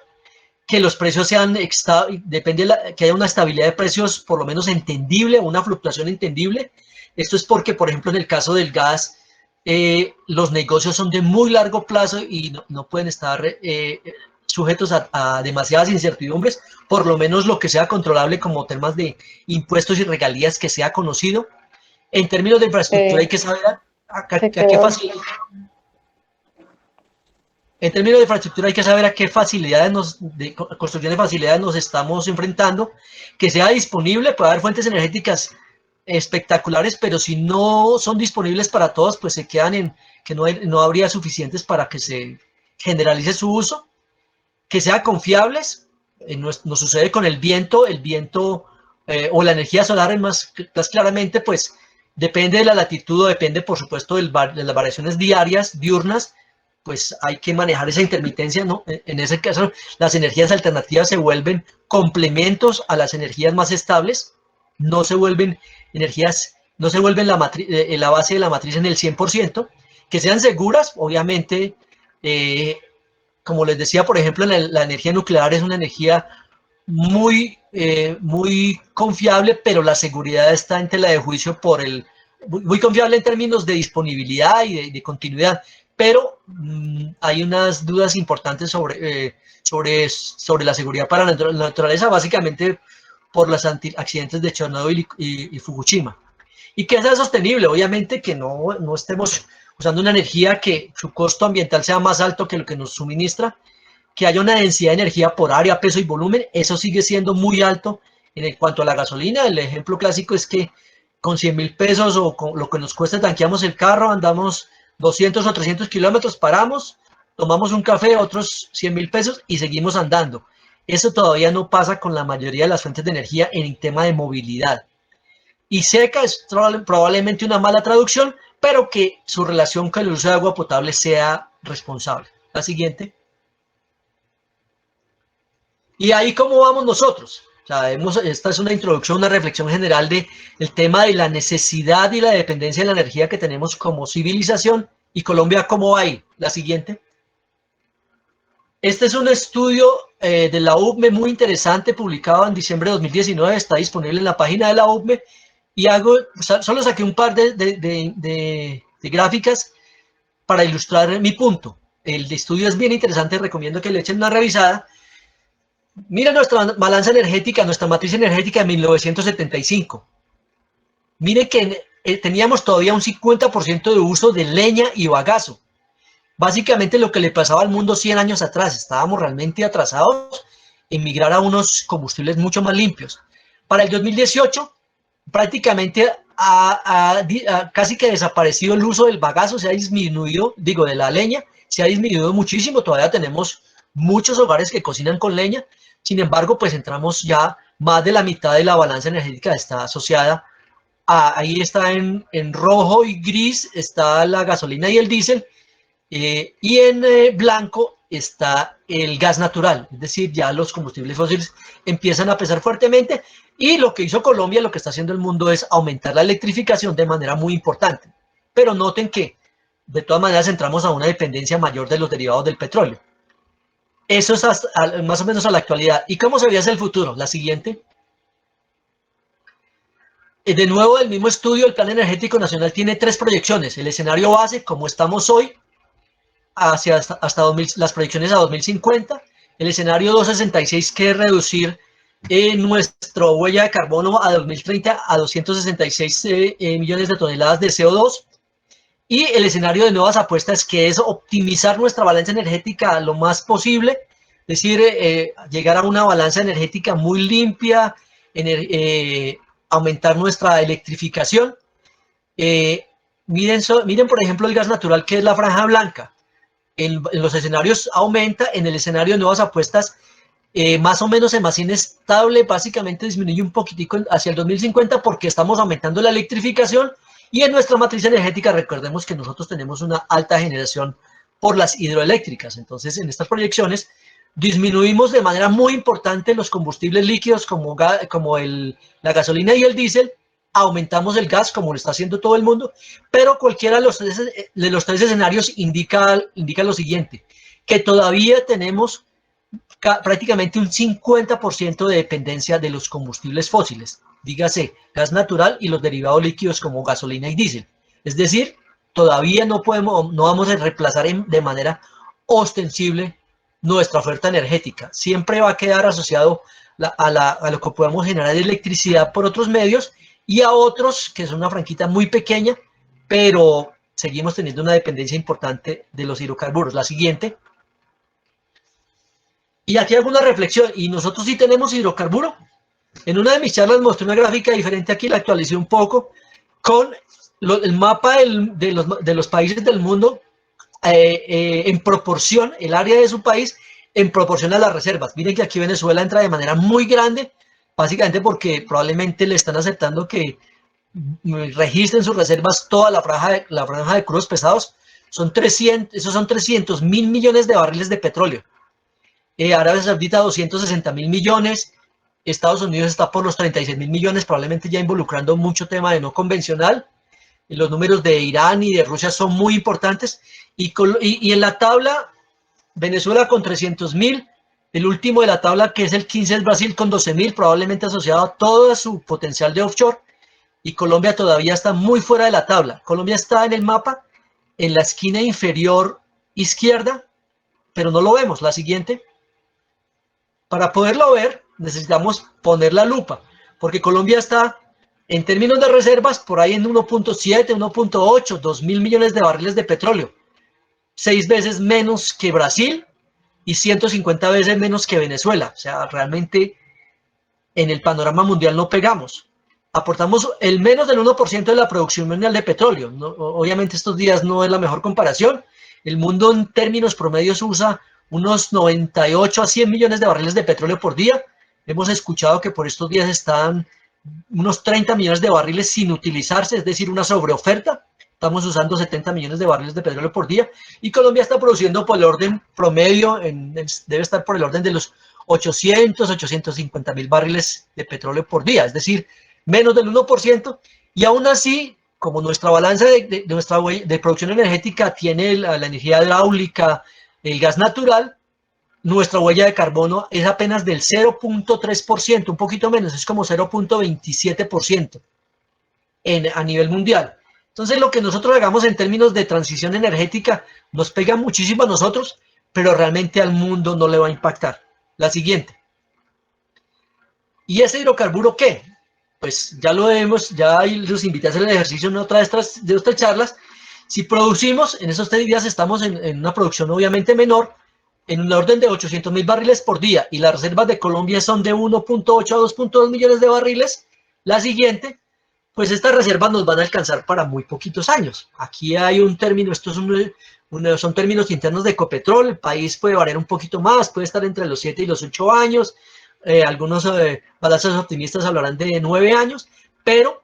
que los precios sean, que haya una estabilidad de precios por lo menos entendible, una fluctuación entendible. Esto es porque, por ejemplo, en el caso del gas, los negocios son de muy largo plazo y no pueden estar sujetos a demasiadas incertidumbres, por lo menos lo que sea controlable como temas de impuestos y regalías que sea conocido. En términos de infraestructura hay que saber a qué facilitar. En términos de infraestructura hay que saber a qué facilidades de construcción de facilidades nos estamos enfrentando, que sea disponible, puede haber fuentes energéticas espectaculares, pero si no son disponibles para todos, pues se quedan en que no habría suficientes para que se generalice su uso, que sean confiables, nos sucede con el viento o la energía solar más claramente, pues depende de la latitud, o depende por supuesto de las variaciones diarias, diurnas, pues hay que manejar esa intermitencia, ¿no? En ese caso, las energías alternativas se vuelven complementos a las energías más estables, no se vuelven la base de la matriz en el 100%, que sean seguras, obviamente, como les decía, por ejemplo, la energía nuclear es una energía muy confiable, pero la seguridad está en tela de juicio muy confiable en términos de disponibilidad y de continuidad, pero hay unas dudas importantes sobre la seguridad para la naturaleza, básicamente por los accidentes de Chernobyl y Fukushima. Y que sea sostenible, obviamente que no estemos usando una energía que su costo ambiental sea más alto que lo que nos suministra, que haya una densidad de energía por área, peso y volumen, eso sigue siendo muy alto en cuanto a la gasolina. El ejemplo clásico es que con 100.000 pesos o con lo que nos cuesta tanqueamos el carro, andamos 200 o 300 kilómetros, paramos, tomamos un café, otros 100.000 pesos y seguimos andando. Eso todavía no pasa con la mayoría de las fuentes de energía en el tema de movilidad. Y seca es probablemente una mala traducción, pero que su relación con el uso de agua potable sea responsable. La siguiente. Y ahí, ¿cómo vamos nosotros? O sea, esta es una introducción, una reflexión general del tema de la necesidad y la dependencia de la energía que tenemos como civilización. ¿Y Colombia cómo va ahí? La siguiente. Este es un estudio de la UCME muy interesante, publicado en diciembre de 2019, está disponible en la página de la UCME, y solo saqué un par de gráficas para ilustrar mi punto. El estudio es bien interesante, recomiendo que le echen una revisada. Mira nuestra balanza energética, nuestra matriz energética de 1975. Mire que teníamos todavía un 50% de uso de leña y bagazo. Básicamente lo que le pasaba al mundo 100 años atrás. Estábamos realmente atrasados en migrar a unos combustibles mucho más limpios. Para el 2018, prácticamente casi que desaparecido el uso del bagazo, se ha disminuido, de la leña, se ha disminuido muchísimo. Todavía tenemos muchos hogares que cocinan con leña. Sin embargo, pues entramos ya, más de la mitad de la balanza energética está asociada ahí está en rojo y gris, está la gasolina y el diésel, y en blanco está el gas natural, es decir, ya los combustibles fósiles empiezan a pesar fuertemente, y lo que hizo Colombia, lo que está haciendo el mundo es aumentar la electrificación de manera muy importante. Pero noten que de todas maneras entramos a una dependencia mayor de los derivados del petróleo. Eso es más o menos a la actualidad. ¿Y cómo se vería hacia el futuro? La siguiente. De nuevo, el mismo estudio, el Plan Energético Nacional tiene 3 proyecciones. El escenario base, como estamos hoy, hacia hasta las proyecciones a 2050. El escenario 266, que es reducir nuestra huella de carbono a 2030 a 266 millones de toneladas de CO2. Y el escenario de nuevas apuestas, que es optimizar nuestra balanza energética lo más posible, es decir, llegar a una balanza energética muy limpia, aumentar nuestra electrificación. Miren, por ejemplo, el gas natural, que es la franja blanca. En los escenarios aumenta, en el escenario de nuevas apuestas, más o menos se mantiene estable, básicamente disminuye un poquitico hacia el 2050 porque estamos aumentando la electrificación. Y en nuestra matriz energética, recordemos que nosotros tenemos una alta generación por las hidroeléctricas. Entonces, en estas proyecciones, disminuimos de manera muy importante los combustibles líquidos como la gasolina y el diésel, aumentamos el gas como lo está haciendo todo el mundo, pero cualquiera de los tres escenarios indica lo siguiente, que todavía tenemos prácticamente un 50% de dependencia de los combustibles fósiles, dígase gas natural y los derivados líquidos como gasolina y diésel. Es decir, todavía no vamos a reemplazar de manera ostensible nuestra oferta energética. Siempre va a quedar asociado a lo que podemos generar de electricidad por otros medios y a otros que son una franquita muy pequeña, pero seguimos teniendo una dependencia importante de los hidrocarburos. La siguiente. Y aquí hago una reflexión, y nosotros sí tenemos hidrocarburo. En una de mis charlas mostré una gráfica diferente aquí, la actualicé un poco, con el mapa de los países del mundo en proporción, el área de su país en proporción a las reservas. Miren que aquí Venezuela entra de manera muy grande, básicamente porque probablemente le están aceptando que registren sus reservas toda la franja de crudos pesados. Esos son 300.000 millones de barriles de petróleo. Arabia Saudita 260.000 millones, Estados Unidos está por los 36.000 millones, probablemente ya involucrando mucho tema de no convencional. Los números de Irán y de Rusia son muy importantes. Y en la tabla, Venezuela con 300.000, el último de la tabla, que es el 15, es Brasil con 12.000, probablemente asociado a todo su potencial de offshore. Y Colombia todavía está muy fuera de la tabla. Colombia está en el mapa, en la esquina inferior izquierda, pero no lo vemos. La siguiente. Para poderlo ver, necesitamos poner la lupa, porque Colombia está, en términos de reservas, por ahí en 1.7, 1.8, 2.000 millones de barriles de petróleo. 6 veces menos que Brasil y 150 veces menos que Venezuela. O sea, realmente en el panorama mundial no pegamos. Aportamos el menos del 1% de la producción mundial de petróleo. ¿No? Obviamente estos días no es la mejor comparación. El mundo en términos promedios usa unos 98 a 100 millones de barriles de petróleo por día. Hemos escuchado que por estos días están unos 30 millones de barriles sin utilizarse, es decir, una sobreoferta. Estamos usando 70 millones de barriles de petróleo por día y Colombia está produciendo por el orden promedio, debe estar por el orden de los 800, 850 mil barriles de petróleo por día, es decir, menos del 1%. Y aún así, como nuestra balanza de producción energética tiene la energía hidráulica, el gas natural, nuestra huella de carbono es apenas del 0.3%, un poquito menos, es como 0.27% a nivel mundial. Entonces, lo que nosotros hagamos en términos de transición energética nos pega muchísimo a nosotros, pero realmente al mundo no le va a impactar. La siguiente. ¿Y ese hidrocarburo qué? Pues ya lo vemos, ya los invité a hacer el ejercicio en otra de estas charlas. Si producimos, en esos 3 días estamos en una producción obviamente menor, en un orden de 800.000 barriles por día, y las reservas de Colombia son de 1.8 a 2.2 millones de barriles. La siguiente. Pues estas reservas nos van a alcanzar para muy poquitos años. Aquí hay un término, estos son términos internos de Ecopetrol, el país puede variar un poquito más, puede estar entre los 7 y los 8 años, algunos balances optimistas hablarán de 9 años, pero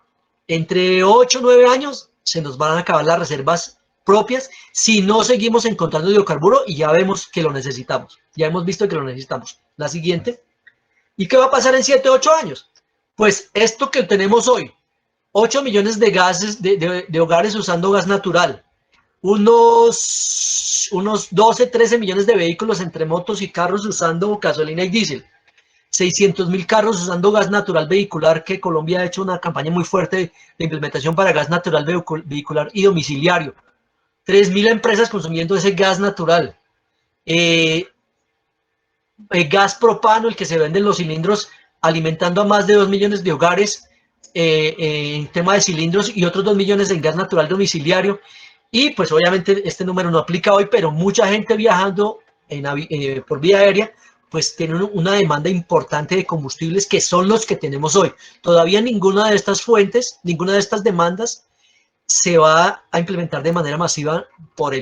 entre 8 y 9 años se nos van a acabar las reservas propias si no seguimos encontrando hidrocarburo y ya vemos que lo necesitamos, ya hemos visto que lo necesitamos. La siguiente. ¿Y qué va a pasar en 7 o 8 años? Pues esto que tenemos hoy, 8 millones de gases de hogares usando gas natural, unos 12, 13 millones de vehículos entre motos y carros usando gasolina y diésel, 600.000 carros usando gas natural vehicular, que Colombia ha hecho una campaña muy fuerte de implementación para gas natural vehicular y domiciliario, 3.000 empresas consumiendo ese gas natural, gas propano, el que se vende en los cilindros, alimentando a más de 2 millones de hogares, en tema de cilindros, y otros 2 millones en gas natural domiciliario. Y pues obviamente este número no aplica hoy, pero mucha gente viajando por vía aérea pues tiene una demanda importante de combustibles que son los que tenemos hoy. Todavía ninguna de estas fuentes, ninguna de estas demandas se va a implementar de manera masiva por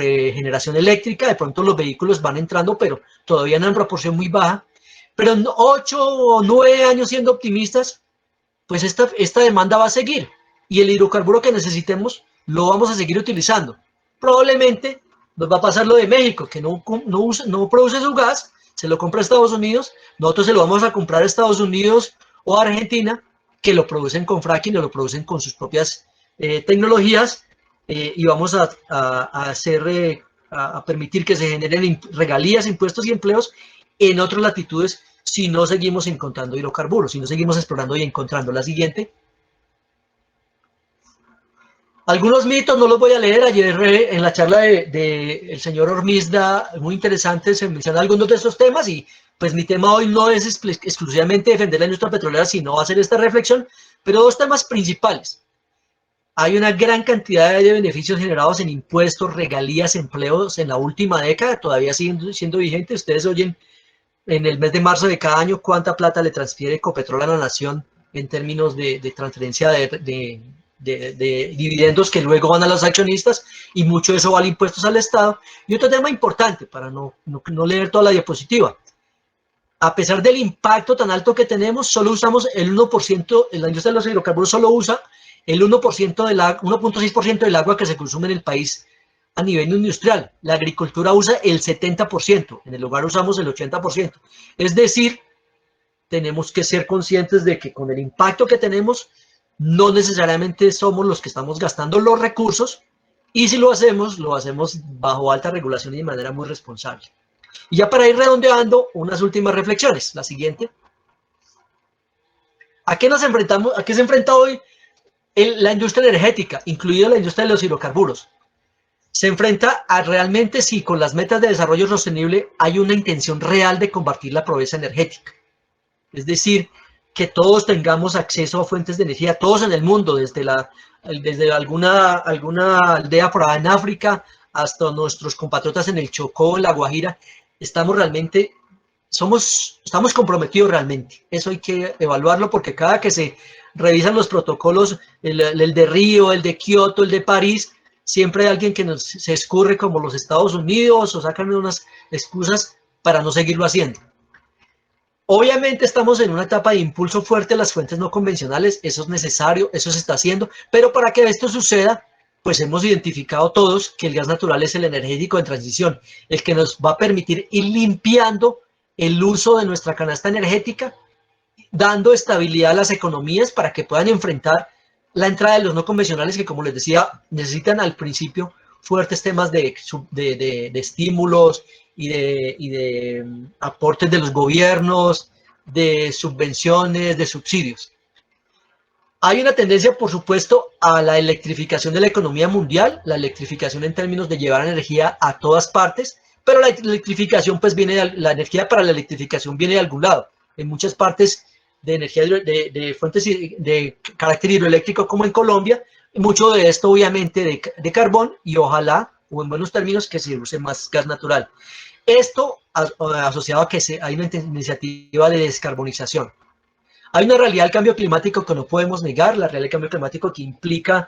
generación eléctrica. De pronto los vehículos van entrando, pero todavía en una proporción muy baja. Pero en 8 o 9 años, siendo optimistas, pues esta demanda va a seguir y el hidrocarburo que necesitemos lo vamos a seguir utilizando. Probablemente nos va a pasar lo de México, que no produce su gas, se lo compra a Estados Unidos, nosotros se lo vamos a comprar a Estados Unidos o a Argentina, que lo producen con fracking o lo producen con sus propias tecnologías, y vamos a permitir que se generen regalías, impuestos y empleos en otras latitudes si no seguimos encontrando hidrocarburos, si no seguimos explorando y encontrando. La siguiente. Algunos mitos, no los voy a leer. Ayer en la charla el señor Hormizda, muy interesante, se mencionan algunos de estos temas, y pues mi tema hoy no es exclusivamente defender la industria petrolera, sino hacer esta reflexión, pero 2 temas principales. Hay una gran cantidad de beneficios generados en impuestos, regalías, empleos en la última década, todavía siguen siendo vigentes. Ustedes oyen en el mes de marzo de cada año cuánta plata le transfiere Ecopetrol a la nación en términos de transferencia de dividendos que luego van a los accionistas, y mucho de eso vale impuestos al Estado. Y otro tema importante, para no leer toda la diapositiva: a pesar del impacto tan alto que tenemos, solo usamos el 1%, la industria de los hidrocarburos solo usa el 1.6% del agua que se consume en el país a nivel industrial. La agricultura usa el 70%, en el hogar usamos el 80%. Es decir, tenemos que ser conscientes de que con el impacto que tenemos, no necesariamente somos los que estamos gastando los recursos, y si lo hacemos bajo alta regulación y de manera muy responsable. Y ya para ir redondeando, unas últimas reflexiones. La siguiente. ¿A qué nos enfrentamos? ¿A qué se enfrenta hoy la industria energética, incluida la industria de los hidrocarburos? Se enfrenta a realmente si con las metas de desarrollo sostenible hay una intención real de combatir la pobreza energética. Es decir, que todos tengamos acceso a fuentes de energía, todos en el mundo, desde alguna aldea por allá en África hasta nuestros compatriotas en el Chocó, en La Guajira. Estamos comprometidos realmente. Eso hay que evaluarlo, porque cada que se revisan los protocolos, el de Río, el de Kioto, el de París, siempre hay alguien que se escurre, como los Estados Unidos, o sacan unas excusas para no seguirlo haciendo. Obviamente estamos en una etapa de impulso fuerte a las fuentes no convencionales, eso es necesario, eso se está haciendo, pero para que esto suceda, pues hemos identificado todos que el gas natural es el energético en transición, el que nos va a permitir ir limpiando el uso de nuestra canasta energética, dando estabilidad a las economías para que puedan enfrentar la entrada de los no convencionales, que, como les decía, necesitan al principio fuertes temas de estímulos y de aportes de los gobiernos, de subvenciones, de subsidios. Hay una tendencia, por supuesto, a la electrificación de la economía mundial, la electrificación en términos de llevar energía a todas partes, pero la electrificación, pues la energía para la electrificación viene de algún lado. En muchas partes de energía de fuentes de carácter hidroeléctrico, como en Colombia, mucho de esto obviamente de carbón, y ojalá, o en buenos términos, que se use más gas natural. Esto asociado a que hay una iniciativa de descarbonización. Hay una realidad del cambio climático que no podemos negar, la realidad del cambio climático que implica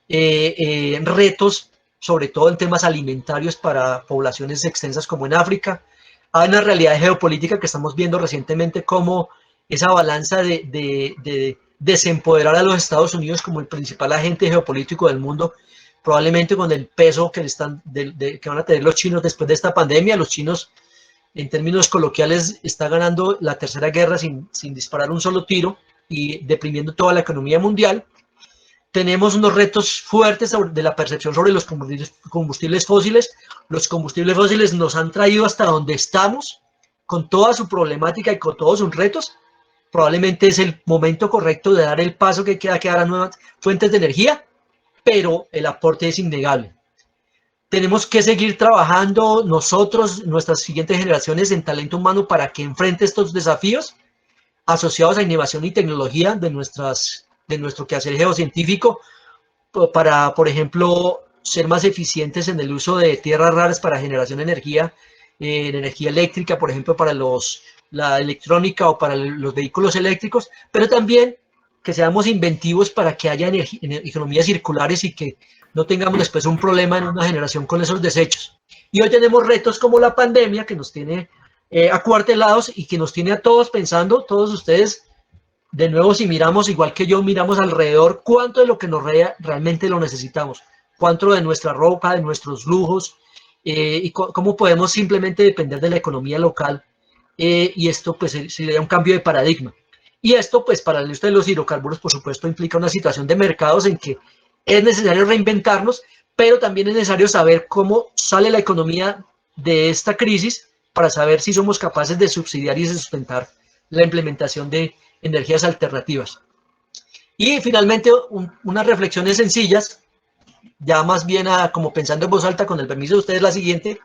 retos, sobre todo en temas alimentarios para poblaciones extensas como en África. Hay una realidad geopolítica que estamos viendo recientemente, como esa balanza de desempoderar a los Estados Unidos como el principal agente geopolítico del mundo, probablemente con el peso que van a tener los chinos después de esta pandemia. Los chinos, en términos coloquiales, están ganando la tercera guerra sin disparar un solo tiro y deprimiendo toda la economía mundial. Tenemos unos retos fuertes de la percepción sobre los combustibles fósiles. Los combustibles fósiles nos han traído hasta donde estamos, con toda su problemática y con todos sus retos. Probablemente es el momento correcto de dar el paso que queda a nuevas fuentes de energía, pero el aporte es innegable. Tenemos que seguir trabajando nosotros, nuestras siguientes generaciones, en talento humano para que enfrente estos desafíos asociados a innovación y tecnología de nuestro quehacer geocientífico, para, por ejemplo, ser más eficientes en el uso de tierras raras para generación de energía eléctrica, por ejemplo, para la electrónica o para los vehículos eléctricos, pero también que seamos inventivos para que haya economías circulares y que no tengamos después un problema en una generación con esos desechos. Y hoy tenemos retos como la pandemia, que nos tiene acuartelados y que nos tiene a todos pensando, todos ustedes, de nuevo, si miramos, igual que yo, miramos alrededor, cuánto de lo que nos rodea realmente lo necesitamos, cuánto de nuestra ropa, de nuestros lujos, y cómo podemos simplemente depender de la economía local, y esto pues sería un cambio de paradigma. Y esto, pues, para la industria de los hidrocarburos, por supuesto, implica una situación de mercados en que es necesario reinventarnos, pero también es necesario saber cómo sale la economía de esta crisis para saber si somos capaces de subsidiar y de sustentar la implementación de energías alternativas. Y finalmente, unas reflexiones sencillas, ya más bien como pensando en voz alta, con el permiso de ustedes, la siguiente.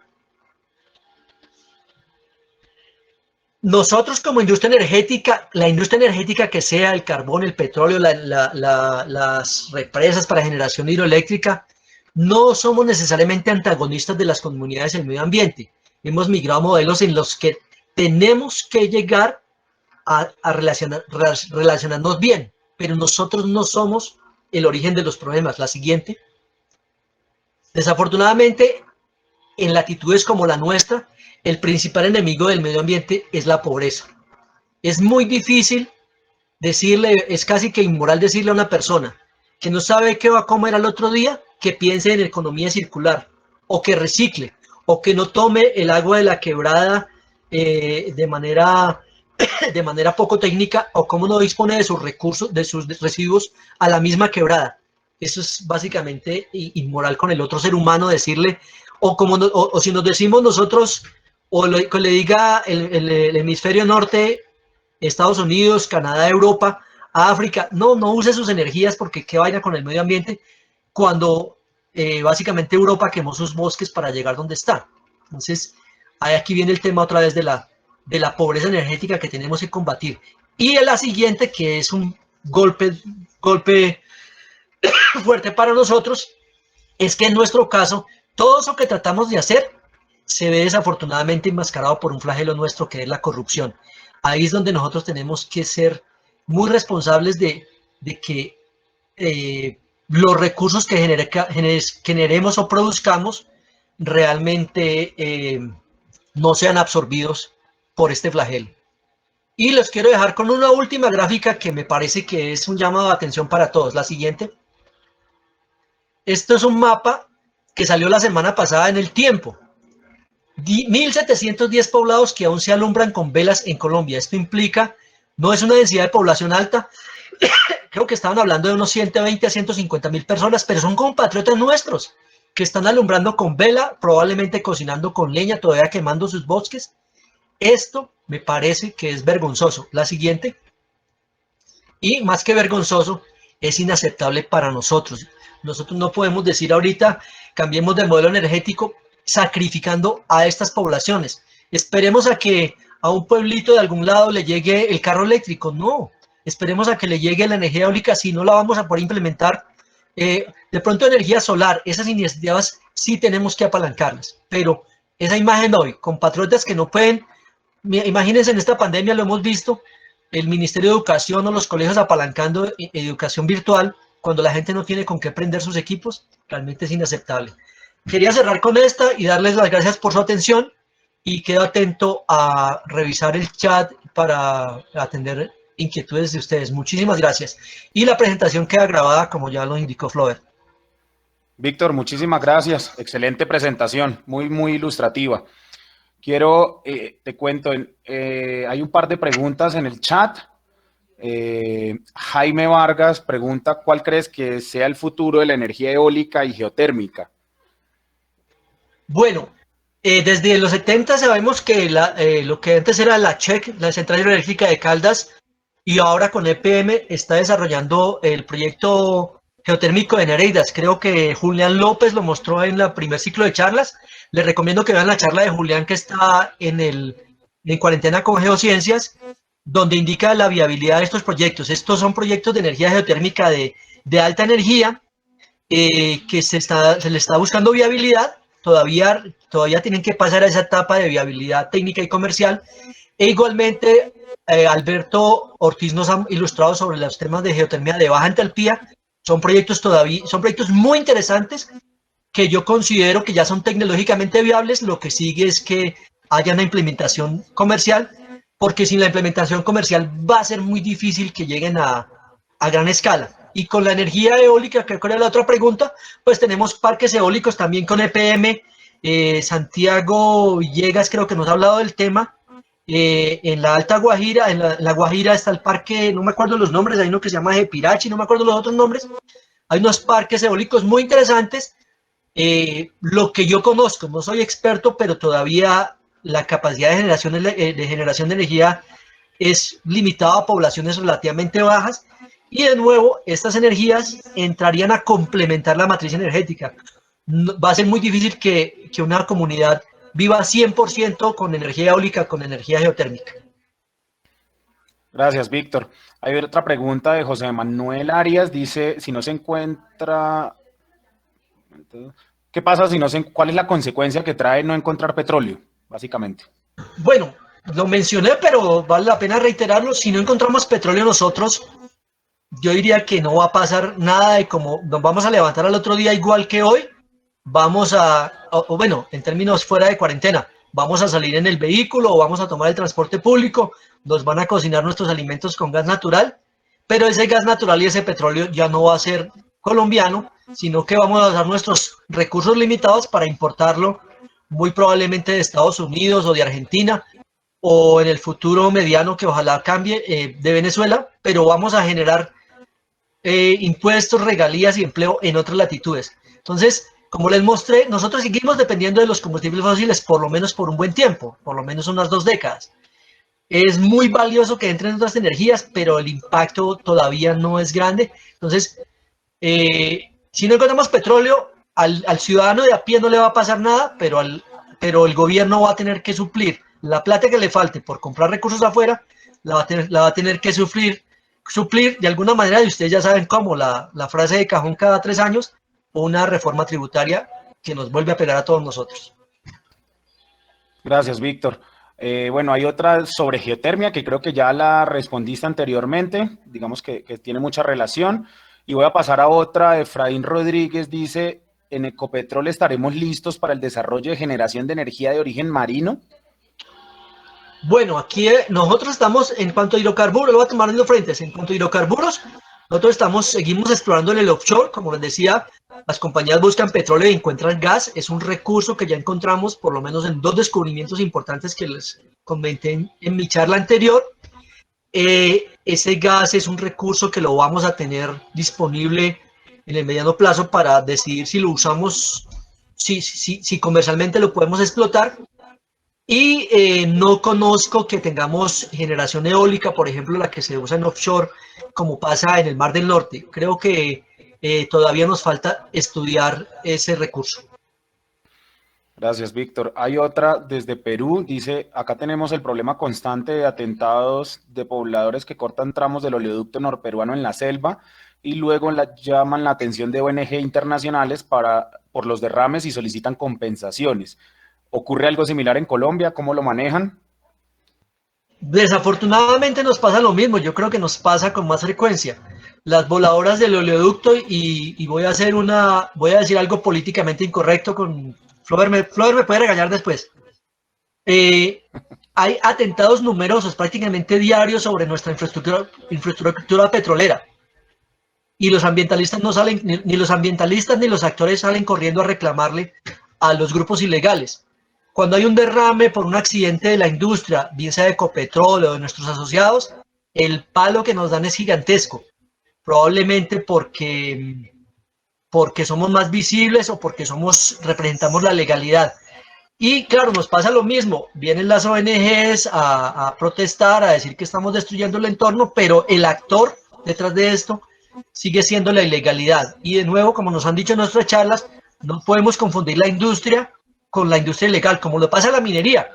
Nosotros, como industria energética, la industria energética que sea el carbón, el petróleo, las represas para generación hidroeléctrica, no somos necesariamente antagonistas de las comunidades del medio ambiente. Hemos migrado a modelos en los que tenemos que llegar a relacionarnos bien, pero nosotros no somos el origen de los problemas. La siguiente. Desafortunadamente, en latitudes como la nuestra, el principal enemigo del medio ambiente es la pobreza. Es muy difícil decirle, es casi que inmoral decirle a una persona que no sabe qué va a comer al otro día, que piense en economía circular, o que recicle, o que no tome el agua de la quebrada de manera poco técnica, o cómo no dispone de sus recursos, de sus residuos a la misma quebrada. Eso es básicamente inmoral con el otro ser humano decirle, o si nos decimos nosotros, o que le diga el hemisferio norte, Estados Unidos, Canadá, Europa, África, no use sus energías porque qué vaina con el medio ambiente, cuando básicamente Europa quemó sus bosques para llegar donde está. Entonces, aquí viene el tema otra vez de la pobreza energética que tenemos que combatir. Y la siguiente, que es un golpe fuerte para nosotros, es que en nuestro caso, todo eso que tratamos de hacer se ve desafortunadamente enmascarado por un flagelo nuestro que es la corrupción. Ahí es donde nosotros tenemos que ser muy responsables de que los recursos que generemos o produzcamos realmente no sean absorbidos por este flagelo. Y los quiero dejar con una última gráfica que me parece que es un llamado de atención para todos. La siguiente. Esto es un mapa que salió la semana pasada en El Tiempo. 1.710 poblados que aún se alumbran con velas en Colombia. Esto implica, no es una densidad de población alta, creo que estaban hablando de unos 120 a 150 mil personas, pero son compatriotas nuestros que están alumbrando con vela, probablemente cocinando con leña, todavía quemando sus bosques. Esto me parece que es vergonzoso. La siguiente. Y más que vergonzoso, es inaceptable para nosotros. Nosotros no podemos decir ahorita, cambiemos de modelo energético, sacrificando a estas poblaciones. Esperemos a que a un pueblito de algún lado le llegue el carro eléctrico. No, esperemos a que le llegue la energía eólica, si no la vamos a poder implementar. De pronto energía solar, esas iniciativas sí tenemos que apalancarlas, pero esa imagen hoy, compatriotas que no pueden, imagínense en esta pandemia lo hemos visto, el Ministerio de Educación o los colegios apalancando educación virtual, cuando la gente no tiene con qué prender sus equipos, realmente es inaceptable. Quería cerrar con esta y darles las gracias por su atención y quedo atento a revisar el chat para atender inquietudes de ustedes. Muchísimas gracias. Y la presentación queda grabada, como ya lo indicó Flover. Víctor, muchísimas gracias. Excelente presentación, muy, muy ilustrativa. Quiero, te cuento, hay un par de preguntas en el chat. Jaime Vargas pregunta, ¿cuál crees que sea el futuro de la energía eólica y geotérmica? Bueno, desde los 70 sabemos que lo que antes era la CHEC, la Central Hidroeléctrica de Caldas, y ahora con EPM está desarrollando el proyecto geotérmico de Nereidas. Creo que Julián López lo mostró en el primer ciclo de charlas. Les recomiendo que vean la charla de Julián que está en Cuarentena con Geociencias, donde indica la viabilidad de estos proyectos. Estos son proyectos de energía geotérmica de alta energía que se le está buscando viabilidad. Todavía tienen que pasar a esa etapa de viabilidad técnica y comercial. E igualmente, Alberto Ortiz nos ha ilustrado sobre los temas de geotermia de baja entalpía. Son proyectos muy interesantes que yo considero que ya son tecnológicamente viables. Lo que sigue es que haya una implementación comercial, porque sin la implementación comercial va a ser muy difícil que lleguen a gran escala. Y con la energía eólica, que era la otra pregunta, pues tenemos parques eólicos también con EPM. Santiago Villegas creo que nos ha hablado del tema. En la Alta Guajira, en la Guajira está el parque, no me acuerdo los nombres, hay uno que se llama Jepirachi, no me acuerdo los otros nombres. Hay unos parques eólicos muy interesantes. Lo que yo conozco, no soy experto, pero todavía la capacidad de generación de energía es limitada a poblaciones relativamente bajas. Y de nuevo, estas energías entrarían a complementar la matriz energética. Va a ser muy difícil que una comunidad viva 100% con energía eólica, con energía geotérmica. Gracias, Víctor. Hay otra pregunta de José Manuel Arias. Dice, si no se encuentra... ¿Qué pasa si no se... ¿Cuál es la consecuencia que trae no encontrar petróleo, básicamente? Bueno, lo mencioné, pero vale la pena reiterarlo. Si no encontramos petróleo nosotros, yo diría que no va a pasar nada y como nos vamos a levantar al otro día igual que hoy, o bueno, en términos fuera de cuarentena, vamos a salir en el vehículo o vamos a tomar el transporte público, nos van a cocinar nuestros alimentos con gas natural, pero ese gas natural y ese petróleo ya no va a ser colombiano, sino que vamos a usar nuestros recursos limitados para importarlo muy probablemente de Estados Unidos o de Argentina o en el futuro mediano que ojalá cambie de Venezuela, pero vamos a generar impuestos, regalías y empleo en otras latitudes. Entonces, como les mostré, nosotros seguimos dependiendo de los combustibles fósiles por lo menos por un buen tiempo, por lo menos unas 2 décadas. Es muy valioso que entren otras energías, pero el impacto todavía no es grande. Entonces, si no encontramos petróleo, al ciudadano de a pie no le va a pasar nada, pero el gobierno va a tener que suplir la plata que le falte por comprar recursos afuera, la va a tener que suplir de alguna manera, y ustedes ya saben cómo, la frase de cajón cada 3 años, o una reforma tributaria que nos vuelve a pegar a todos nosotros. Gracias, Víctor. Bueno, hay otra sobre geotermia que creo que ya la respondiste anteriormente, digamos que tiene mucha relación. Y voy a pasar a otra. Efraín Rodríguez dice, ¿en Ecopetrol estaremos listos para el desarrollo de generación de energía de origen marino? Bueno, aquí nosotros estamos, en cuanto a hidrocarburos, lo voy a tomar en los frentes, en cuanto a hidrocarburos, nosotros seguimos explorando en el offshore, como les decía, las compañías buscan petróleo y encuentran gas, es un recurso que ya encontramos por lo menos en 2 descubrimientos importantes que les comenté en mi charla anterior. Ese gas es un recurso que lo vamos a tener disponible en el mediano plazo para decidir si lo usamos, si comercialmente lo podemos explotar. Y no conozco que tengamos generación eólica, por ejemplo, la que se usa en offshore, como pasa en el Mar del Norte. Creo que todavía nos falta estudiar ese recurso. Gracias, Víctor. Hay otra desde Perú, dice, acá tenemos el problema constante de atentados de pobladores que cortan tramos del oleoducto norperuano en la selva y luego llaman la atención de ONG internacionales por los derrames y solicitan compensaciones. ¿Ocurre algo similar en Colombia? ¿Cómo lo manejan? Desafortunadamente nos pasa lo mismo, yo creo que nos pasa con más frecuencia. Las voladoras del oleoducto y voy a decir algo políticamente incorrecto con Flover me puede regañar después. Hay atentados numerosos, prácticamente diarios, sobre nuestra infraestructura petrolera. Y los ambientalistas no salen, ni los ambientalistas ni los actores salen corriendo a reclamarle a los grupos ilegales. Cuando hay un derrame por un accidente de la industria, bien sea de Ecopetrol o de nuestros asociados, el palo que nos dan es gigantesco. Probablemente porque somos más visibles o porque representamos la legalidad. Y claro, nos pasa lo mismo. Vienen las ONGs a protestar, a decir que estamos destruyendo el entorno, pero el actor detrás de esto sigue siendo la ilegalidad. Y de nuevo, como nos han dicho en nuestras charlas, no podemos confundir la industria con la industria ilegal, como lo pasa a la minería.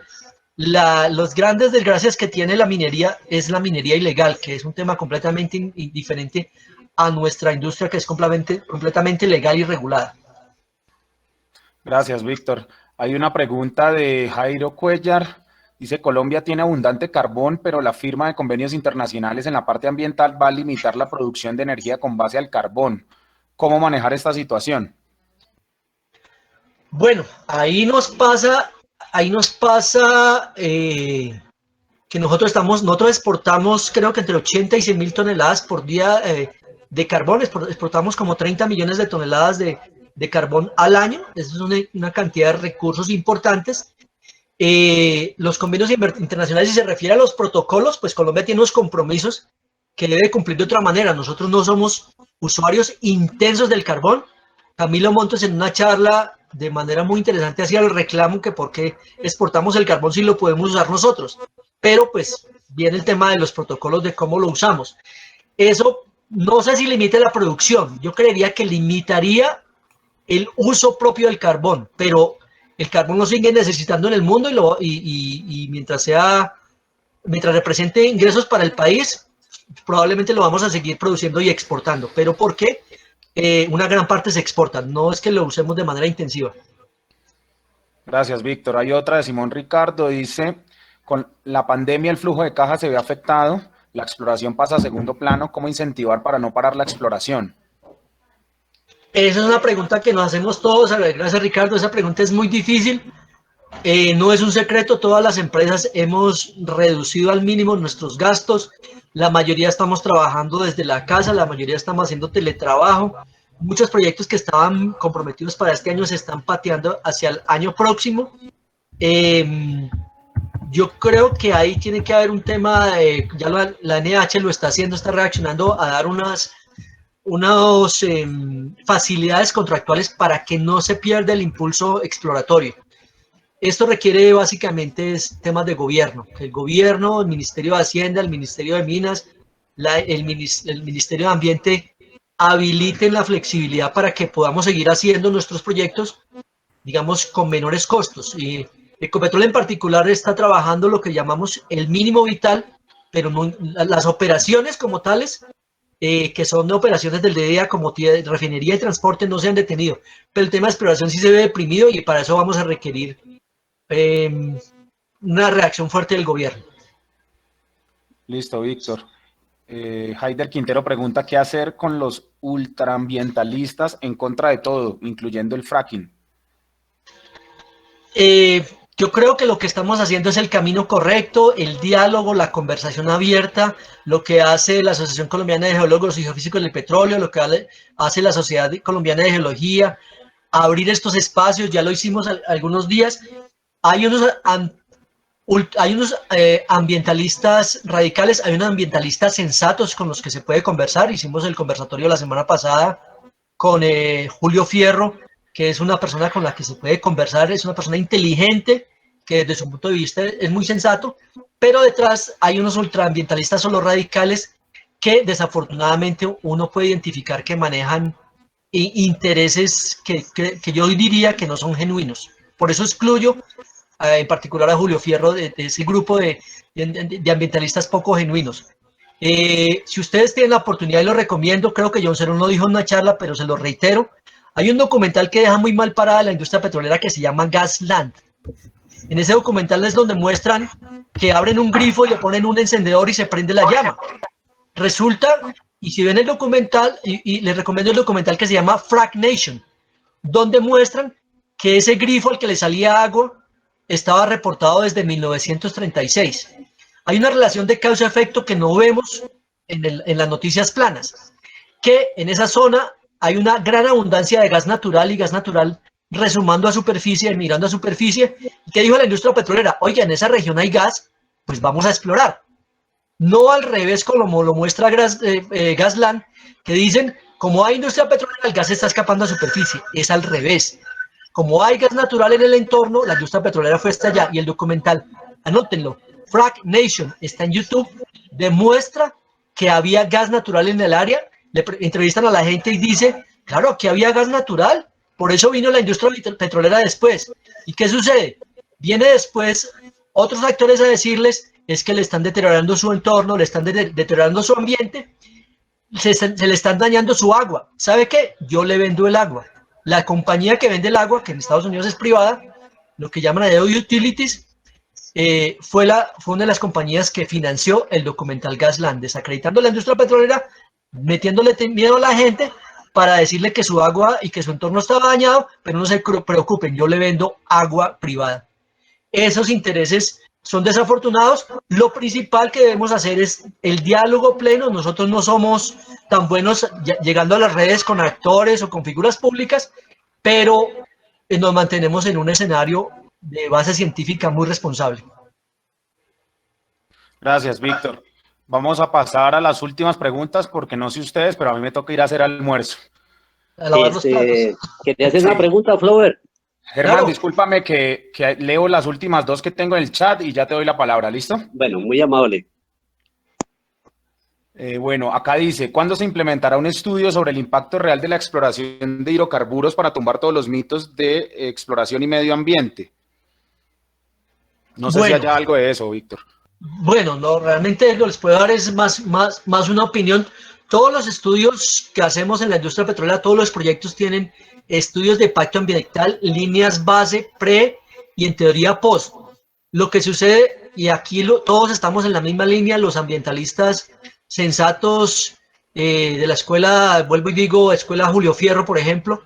Los grandes desgracias que tiene la minería es la minería ilegal, que es un tema completamente diferente a nuestra industria, que es completamente legal y regulada. Gracias, Víctor. Hay una pregunta de Jairo Cuellar. Dice, Colombia tiene abundante carbón, pero la firma de convenios internacionales en la parte ambiental va a limitar la producción de energía con base al carbón. ¿Cómo manejar esta situación? Bueno, ahí nos pasa que nosotros exportamos creo que entre 80 y 100 mil toneladas por día de carbón, exportamos como 30 millones de toneladas de carbón al año, eso es una cantidad de recursos importantes. Los convenios internacionales, si se refiere a los protocolos, pues Colombia tiene unos compromisos que debe cumplir de otra manera. Nosotros no somos usuarios intensos del carbón. Camilo Montes en una charla de manera muy interesante hacía el reclamo que por qué exportamos el carbón si lo podemos usar nosotros. Pero pues viene el tema de los protocolos de cómo lo usamos. Eso no sé si limita la producción. Yo creería que limitaría el uso propio del carbón, pero el carbón lo sigue necesitando en el mundo y mientras represente ingresos para el país, probablemente lo vamos a seguir produciendo y exportando. ¿Pero por qué? Una gran parte se exporta, no es que lo usemos de manera intensiva. Gracias, Víctor. Hay otra de Simón Ricardo, dice, Con la pandemia el flujo de caja se ve afectado, la exploración pasa a segundo plano. ¿Cómo incentivar para no parar la exploración? Esa es una pregunta que nos hacemos todos. A ver, gracias Ricardo, esa pregunta es muy difícil. No es un secreto, todas las empresas hemos reducido al mínimo nuestros gastos. La mayoría estamos trabajando desde la casa, la mayoría estamos haciendo teletrabajo. Muchos proyectos que estaban comprometidos para este año se están pateando hacia el año próximo. Yo creo que ahí tiene que haber un tema, ya la NH lo está haciendo, está reaccionando a dar unas facilidades contractuales para que no se pierda el impulso exploratorio. Esto requiere básicamente temas de gobierno, que el gobierno, el Ministerio de Hacienda, el Ministerio de Minas, el Ministerio de Ambiente habiliten la flexibilidad para que podamos seguir haciendo nuestros proyectos, digamos, con menores costos. Y Ecopetrol en particular está trabajando lo que llamamos el mínimo vital, pero no, las operaciones como tales, que son operaciones del día como refinería y transporte, no se han detenido. Pero el tema de exploración sí se ve deprimido y para eso vamos a requerir una reacción fuerte del gobierno. Listo, Víctor. Haider Quintero pregunta qué hacer con los ultraambientalistas en contra de todo, incluyendo el fracking. Yo creo que lo que estamos haciendo es el camino correcto, el diálogo, la conversación abierta, lo que hace la Asociación Colombiana de Geólogos y Geofísicos del Petróleo, lo que hace la Sociedad Colombiana de Geología, abrir estos espacios, ya lo hicimos algunos días. Hay unos ambientalistas radicales, hay unos ambientalistas sensatos con los que se puede conversar. Hicimos el conversatorio la semana pasada con Julio Fierro, que es una persona con la que se puede conversar, es una persona inteligente, que desde su punto de vista es muy sensato, pero detrás hay unos ultraambientalistas solo radicales que desafortunadamente uno puede identificar que manejan intereses que yo diría que no son genuinos. Por eso excluyo en particular a Julio Fierro de ese grupo de ambientalistas poco genuinos. Si ustedes tienen la oportunidad, y lo recomiendo, creo que John Cerón lo dijo en una charla, pero se lo reitero, hay un documental que deja muy mal parada la industria petrolera que se llama Gasland. En ese documental es donde muestran que abren un grifo y le ponen un encendedor y se prende la llama. Resulta, y si ven el documental, y les recomiendo el documental que se llama Frack Nation, donde muestran que ese grifo al que le salía agua estaba reportado desde 1936. Hay una relación de causa-efecto que no vemos en las noticias planas, que en esa zona hay una gran abundancia de gas natural y gas natural resumando a superficie, mirando a superficie. ¿Qué dijo la industria petrolera? Oiga, en esa región hay gas, pues vamos a explorar. No al revés como lo muestra Gasland, que dicen, como hay industria petrolera, el gas está escapando a superficie. Es al revés. Como hay gas natural en el entorno, la industria petrolera fue hasta allá. Y el documental, anótenlo, Frack Nation, está en YouTube, demuestra que había gas natural en el área. Le entrevistan a la gente y dice, claro, aquí había gas natural, por eso vino la industria petrolera después. ¿Y qué sucede? Viene después otros actores a decirles, es que le están deteriorando su entorno, le están deteriorando su ambiente, se le están dañando su agua. ¿Sabe qué? Yo le vendo el agua. La compañía que vende el agua, que en Estados Unidos es privada, lo que llaman AEO Utilities, fue una de las compañías que financió el documental Gasland, desacreditando la industria petrolera, metiéndole miedo a la gente para decirle que su agua y que su entorno estaba dañado, pero no se preocupen, yo le vendo agua privada. Esos intereses son desafortunados. Lo principal que debemos hacer es el diálogo pleno. Nosotros no somos tan buenos llegando a las redes con actores o con figuras públicas, pero nos mantenemos en un escenario de base científica muy responsable. Gracias, Víctor. Vamos a pasar a las últimas preguntas porque no sé ustedes, pero a mí me toca ir a hacer almuerzo. A lavar los platos. ¿Quería hacer una pregunta, Flower? Germán, Claro. discúlpame que leo las últimas dos que tengo en el chat y ya te doy la palabra, ¿listo? Bueno, muy amable. Bueno, acá dice, ¿cuándo se implementará un estudio sobre el impacto real de la exploración de hidrocarburos para tumbar todos los mitos de exploración y medio ambiente? No sé si haya algo de eso, Víctor. Bueno, no, realmente lo que les puedo dar es más una opinión. Todos los estudios que hacemos en la industria petrolera, todos los proyectos tienen estudios de impacto ambiental, líneas base, pre y en teoría post. Lo que sucede, y aquí todos estamos en la misma línea, los ambientalistas sensatos de la escuela, vuelvo y digo, escuela Julio Fierro, por ejemplo,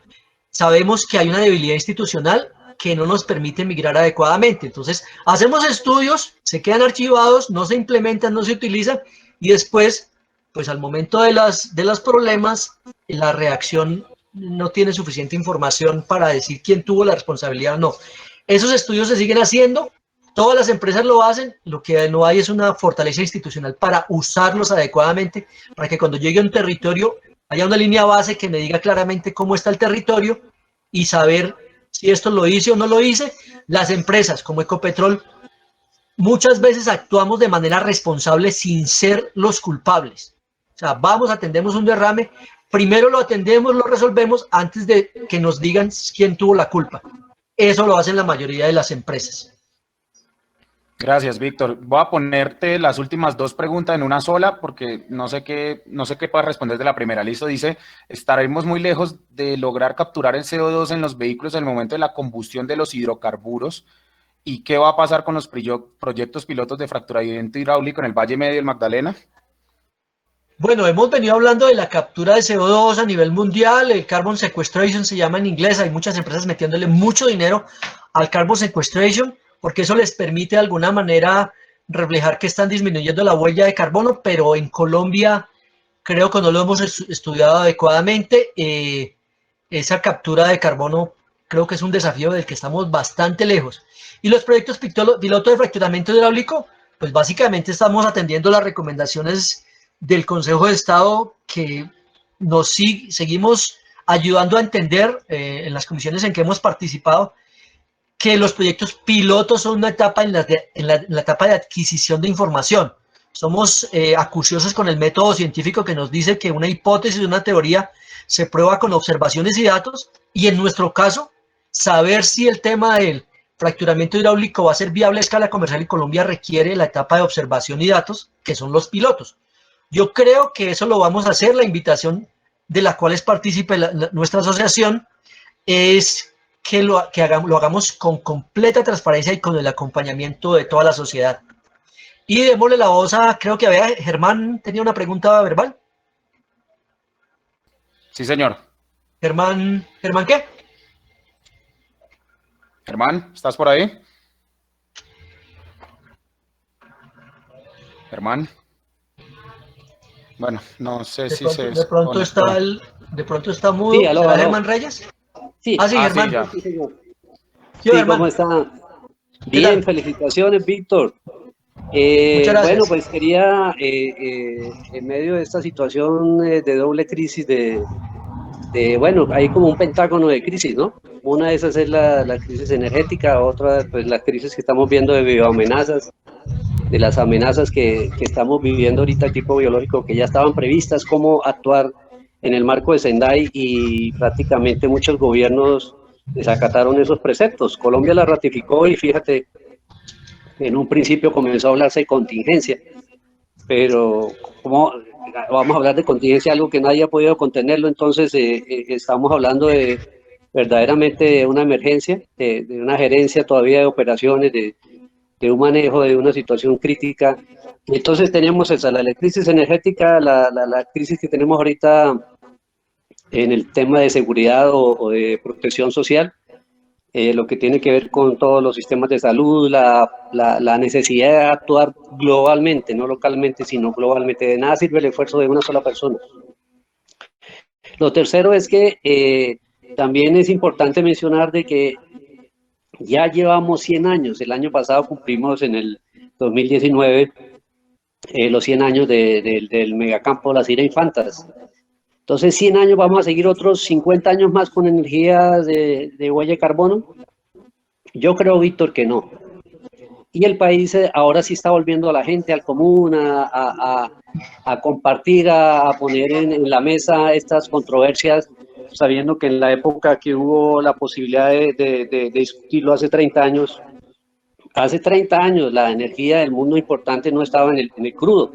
sabemos que hay una debilidad institucional que no nos permite migrar adecuadamente. Entonces, hacemos estudios, se quedan archivados, no se implementan, no se utilizan, y después, pues al momento de los problemas, la reacción no tiene suficiente información para decir quién tuvo la responsabilidad o no. Esos estudios se siguen haciendo, todas las empresas lo hacen, lo que no hay es una fortaleza institucional para usarlos adecuadamente, para que cuando llegue a un territorio haya una línea base que me diga claramente cómo está el territorio y saber si esto lo hice o no lo hice. Las empresas como Ecopetrol muchas veces actuamos de manera responsable sin ser los culpables. O sea, vamos, atendemos un derrame, primero lo atendemos, lo resolvemos antes de que nos digan quién tuvo la culpa. Eso lo hacen la mayoría de las empresas. Gracias, Víctor. Voy a ponerte las últimas dos preguntas en una sola porque no sé qué puedas responder de la primera. Listo, dice, ¿estaremos muy lejos de lograr capturar el CO2 en los vehículos en el momento de la combustión de los hidrocarburos? ¿Y qué va a pasar con los proyectos pilotos de fracturamiento hidráulico en el Valle Medio del Magdalena? Bueno, hemos venido hablando de la captura de CO2 a nivel mundial, el carbon sequestration se llama en inglés, hay muchas empresas metiéndole mucho dinero al carbon sequestration, porque eso les permite de alguna manera reflejar que están disminuyendo la huella de carbono, pero en Colombia creo que no lo hemos estudiado adecuadamente. Esa captura de carbono creo que es un desafío del que estamos bastante lejos. Y los proyectos piloto de fracturamiento hidráulico, pues básicamente estamos atendiendo las recomendaciones del Consejo de Estado que nos seguimos ayudando a entender en las comisiones en que hemos participado que los proyectos pilotos son una etapa en la etapa de adquisición de información. Somos acuciosos con el método científico que nos dice que una hipótesis, una teoría, se prueba con observaciones y datos, y en nuestro caso, saber si el tema del fracturamiento hidráulico va a ser viable a escala comercial en Colombia requiere la etapa de observación y datos, que son los pilotos. Yo creo que eso lo vamos a hacer. La invitación de la cual es partícipe nuestra asociación es que lo hagamos con completa transparencia y con el acompañamiento de toda la sociedad. Y démosle la voz a, creo que Germán tenía una pregunta verbal. Sí, señor. ¿Germán qué? Germán, ¿estás por ahí? Germán. Bueno, no sé si se... De pronto está mudo. Sí, aló, ¿Será aló. Germán Reyes? Sí. Sí, Germán. ya. Sí, señor. Sí, Sí, Germán. ¿cómo está? ¿Qué Bien, tal? felicitaciones, Víctor. Muchas gracias. Bueno, pues quería, en medio de esta situación de doble crisis, bueno, hay como un pentágono de crisis, ¿no? Una de esas es la crisis energética, otra, pues la crisis que estamos viendo de bioamenazas, de las amenazas que estamos viviendo ahorita, tipo biológico, que ya estaban previstas, cómo actuar en el marco de Sendai, y prácticamente muchos gobiernos desacataron esos preceptos. Colombia la ratificó y fíjate, en un principio comenzó a hablarse de contingencia, pero ¿cómo vamos a hablar de contingencia, algo que nadie ha podido contenerlo? Entonces estamos hablando de verdaderamente de una emergencia, de una gerencia todavía de operaciones, de un manejo de una situación crítica. Entonces tenemos esa, la crisis energética, la crisis que tenemos ahorita en el tema de seguridad o de protección social, lo que tiene que ver con todos los sistemas de salud, la necesidad de actuar globalmente, no localmente, sino globalmente. De nada sirve el esfuerzo de una sola persona. Lo tercero es que también es importante mencionar de que ya llevamos 100 años, el año pasado cumplimos en el 2019 los 100 años del megacampo Las Ira Infantas. Entonces, 100 años, vamos a seguir otros 50 años más con energía de huella de carbono. Yo creo, Víctor, que no. Y el país ahora sí está volviendo a la gente al común, a compartir, a poner en la mesa estas controversias, sabiendo que en la época que hubo la posibilidad de discutirlo hace 30 años, la energía del mundo importante no estaba en el crudo,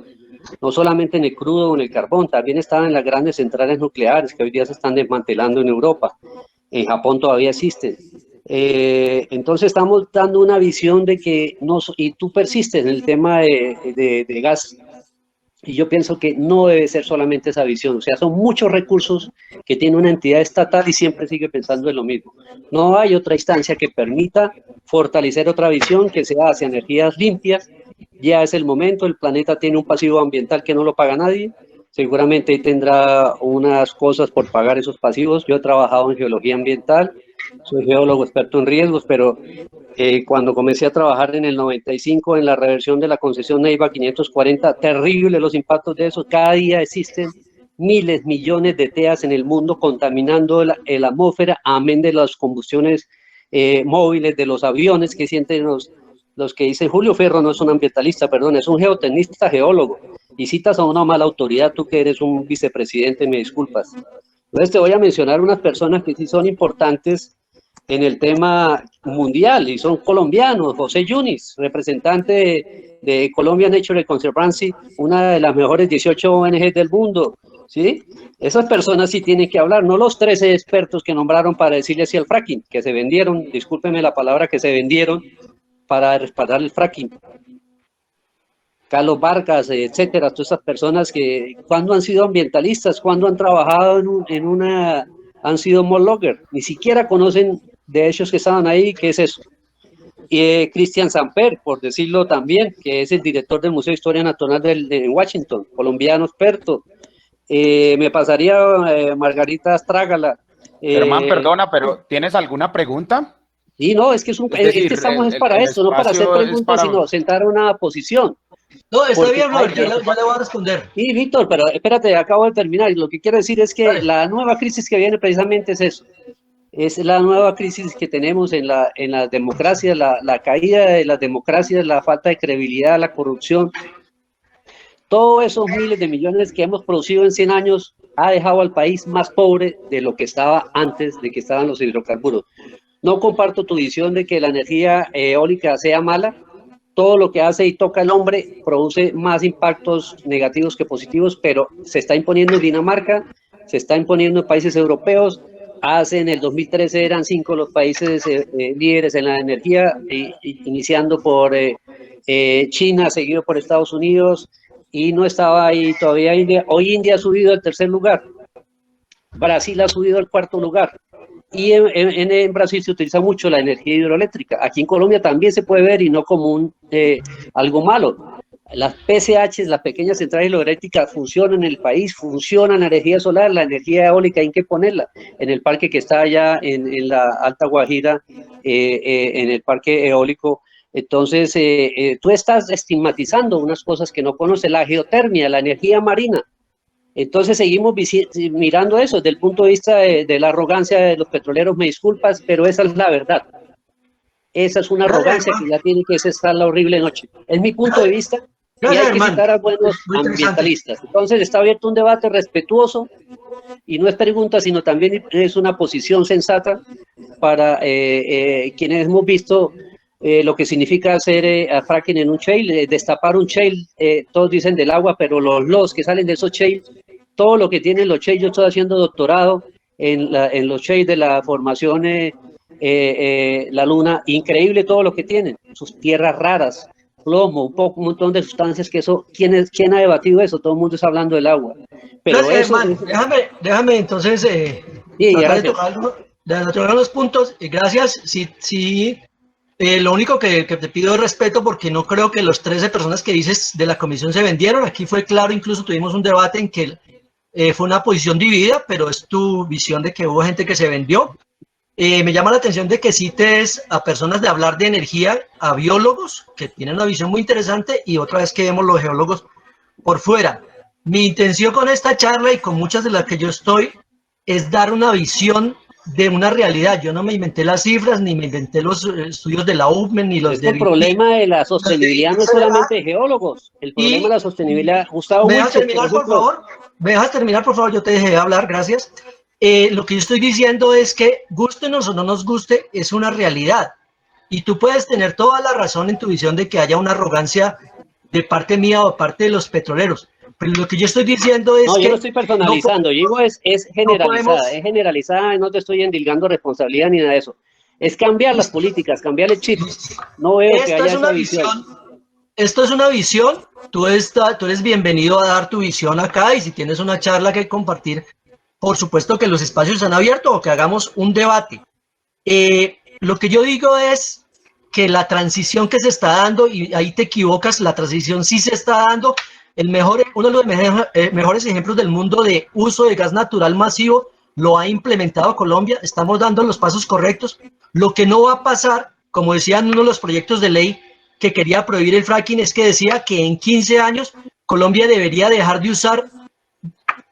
no solamente en el crudo o en el carbón, también estaba en las grandes centrales nucleares que hoy día se están desmantelando en Europa. En Japón todavía existen. Entonces estamos dando una visión de que no, y tú persistes en el tema de gas, y yo pienso que no debe ser solamente esa visión, o sea, son muchos recursos que tiene una entidad estatal y siempre sigue pensando en lo mismo. No hay otra instancia que permita fortalecer otra visión que sea hacia energías limpias. Ya es el momento, el planeta tiene un pasivo ambiental que no lo paga nadie, seguramente tendrá unas cosas por pagar esos pasivos. Yo he trabajado en geología ambiental, soy geólogo experto en riesgos, pero cuando comencé a trabajar en el 95 en la reversión de la concesión Neiva 540, terrible los impactos de eso. Cada día existen miles, millones de teas en el mundo contaminando la atmósfera, amén de las combustiones móviles de los aviones que sienten los que dicen. Julio Ferro no es un ambientalista, perdón, es un geotecnista geólogo. Y citas a una mala autoridad, tú que eres un vicepresidente, me disculpas. Entonces te voy a mencionar unas personas que sí son importantes en el tema mundial y son colombianos. José Yunis, representante de Colombia Nature Conservancy, una de las mejores 18 ONG del mundo, ¿sí? Esas personas sí tienen que hablar, no los 13 expertos que nombraron para decirle así al fracking, que se vendieron, discúlpeme la palabra, que se vendieron para respaldar el fracking. Carlos Vargas, etcétera, todas esas personas que cuando han sido ambientalistas, cuando han trabajado han sido monologuers, ni siquiera conocen de hechos que estaban ahí, ¿qué es eso? Y Cristian Samper, por decirlo también, que es el director del Museo de Historia Natural en Washington, colombiano experto. Me pasaría Margarita Astrágala. Germán, perdona, pero ¿tienes alguna pregunta? Sí, no, es que estamos para esto, no para hacer preguntas, sino sentar una posición. No, está bien, Robert, ya le voy a responder. Sí, Víctor, pero espérate, acabo de terminar. Y lo que quiero decir es que la nueva crisis que viene precisamente es eso. Es la nueva crisis que tenemos en la democracia, la caída de las democracias, la falta de credibilidad, la corrupción. Todos esos miles de millones que hemos producido en 100 años ha dejado al país más pobre de lo que estaba antes de que estaban los hidrocarburos. No comparto tu visión de que la energía eólica sea mala. Todo lo que hace y toca el hombre produce más impactos negativos que positivos, pero se está imponiendo en Dinamarca, se está imponiendo en países europeos. En el 2013 eran 5 los países líderes en la energía, iniciando por China, seguido por Estados Unidos, y no estaba ahí todavía India. Hoy India ha subido al 3er lugar, Brasil ha subido al 4º lugar. Y en Brasil se utiliza mucho la energía hidroeléctrica. Aquí en Colombia también se puede ver y no como algo malo. Las PCH, las pequeñas centrales hidroeléctricas, funcionan en el país, funciona la energía solar, la energía eólica hay que ponerla. En el parque que está allá en la Alta Guajira, en el parque eólico. Entonces, tú estás estigmatizando unas cosas que no conoces, la geotermia, la energía marina. Entonces seguimos mirando eso desde el punto de vista de la arrogancia de los petroleros. Me disculpas, pero esa es la verdad. Esa es una arrogancia que ya tiene que cesar la horrible noche. Es mi punto de vista y hay que citar a buenos ambientalistas. Entonces está abierto un debate respetuoso y no es pregunta, sino también es una posición sensata para quienes hemos visto lo que significa hacer fracking en un shale, destapar un shale. Todos dicen del agua, pero los que salen de esos shales, todo lo que tienen los shales, yo estoy haciendo doctorado en los shales de la formación La Luna, increíble todo lo que tienen, sus tierras raras, plomo, un montón de sustancias que eso, ¿quién ha debatido eso? Todo el mundo está hablando del agua. Pero gracias, eso, déjame entonces tratar de tocar los puntos. Gracias, sí. Lo único que te pido es respeto, porque no creo que los 13 personas que dices de la comisión se vendieron. Aquí fue claro, incluso tuvimos un debate en que fue una posición dividida, pero es tu visión de que hubo gente que se vendió. Me llama la atención de que cites a personas de hablar de energía, a biólogos que tienen una visión muy interesante, y otra vez que vemos los geólogos por fuera. Mi intención con esta charla y con muchas de las que yo estoy es dar una visión de una realidad. Yo no me inventé las cifras, ni me inventé los estudios de la UPMEN, ni los de... El problema de la sostenibilidad no es solamente de geólogos. El problema de la sostenibilidad... Gustavo, ¿me dejas terminar, por favor? ¿Me dejas terminar, por favor? Yo te dejé hablar, gracias. Lo que yo estoy diciendo es que, gústenos o no nos guste, es una realidad. Y tú puedes tener toda la razón en tu visión de que haya una arrogancia de parte mía o de parte de los petroleros. Pero lo que yo estoy diciendo es que... No, yo lo estoy personalizando, yo digo es generalizada, es generalizada, no te estoy endilgando responsabilidad ni nada de eso. Es cambiar las políticas, cambiar el chip. No veo que Esto haya es una esa visión. Esto es una visión. Tú eres bienvenido a dar tu visión acá y si tienes una charla que compartir, por supuesto que los espacios están abiertos o que hagamos un debate. Lo que yo digo es que la transición que se está dando, y ahí te equivocas, la transición sí se está dando. Uno de los mejores ejemplos del mundo de uso de gas natural masivo lo ha implementado Colombia. Estamos dando los pasos correctos. Lo que no va a pasar, como decían uno de los proyectos de ley que quería prohibir el fracking, es que decía que en 15 años Colombia debería dejar de usar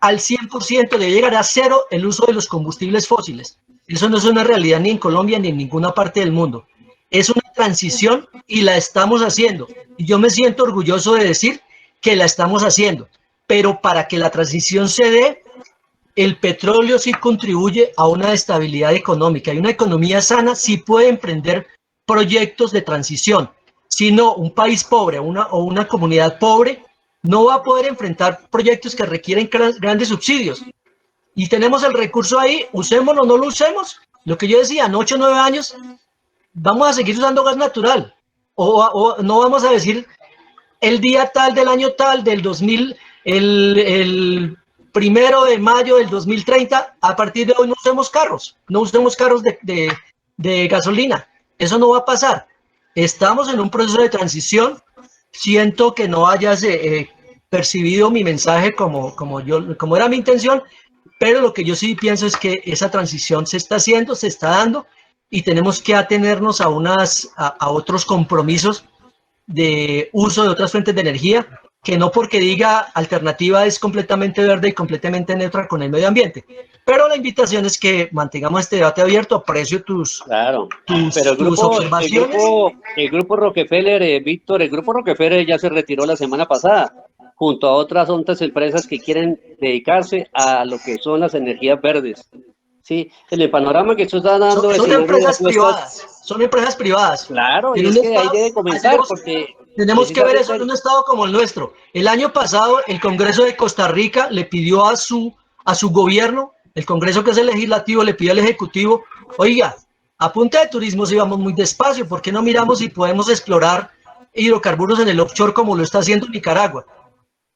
al 100%, debe llegar a cero el uso de los combustibles fósiles. Eso no es una realidad ni en Colombia ni en ninguna parte del mundo. Es una transición y la estamos haciendo. Y yo me siento orgulloso de decir que la estamos haciendo. Pero para que la transición se dé, el petróleo sí contribuye a una estabilidad económica. Y una economía sana sí puede emprender proyectos de transición. Si no, un país pobre o una comunidad pobre no va a poder enfrentar proyectos que requieren grandes subsidios. Y tenemos el recurso ahí, usémoslo o no lo usemos. Lo que yo decía, en 8 o 9 años vamos a seguir usando gas natural. O no vamos a decir el día tal del año tal, del 2000, el 1 de mayo del 2030, a partir de hoy no usemos carros de gasolina. Eso no va a pasar. Estamos en un proceso de transición. Siento que no hayas percibido mi mensaje como era mi intención, pero lo que yo sí pienso es que esa transición se está haciendo, se está dando, y tenemos que atenernos a otros compromisos de uso de otras fuentes de energía, que no porque diga alternativa es completamente verde y completamente neutra con el medio ambiente. Pero la invitación es que mantengamos este debate abierto. Aprecio tus observaciones. El grupo Rockefeller, Víctor, el grupo Rockefeller ya se retiró la semana pasada, junto a otras empresas que quieren dedicarse a lo que son las energías verdes. Sí, en el panorama que tú estás dando... Son empresas privadas, son empresas privadas. Claro, y es que ahí debe comenzar, porque... Tenemos que ver eso en un estado como el nuestro. El año pasado, el Congreso de Costa Rica le pidió a su gobierno, el Congreso, que es el legislativo, le pidió al Ejecutivo, oiga, a punta de turismo si vamos muy despacio, ¿por qué no miramos si podemos explorar hidrocarburos en el offshore como lo está haciendo Nicaragua?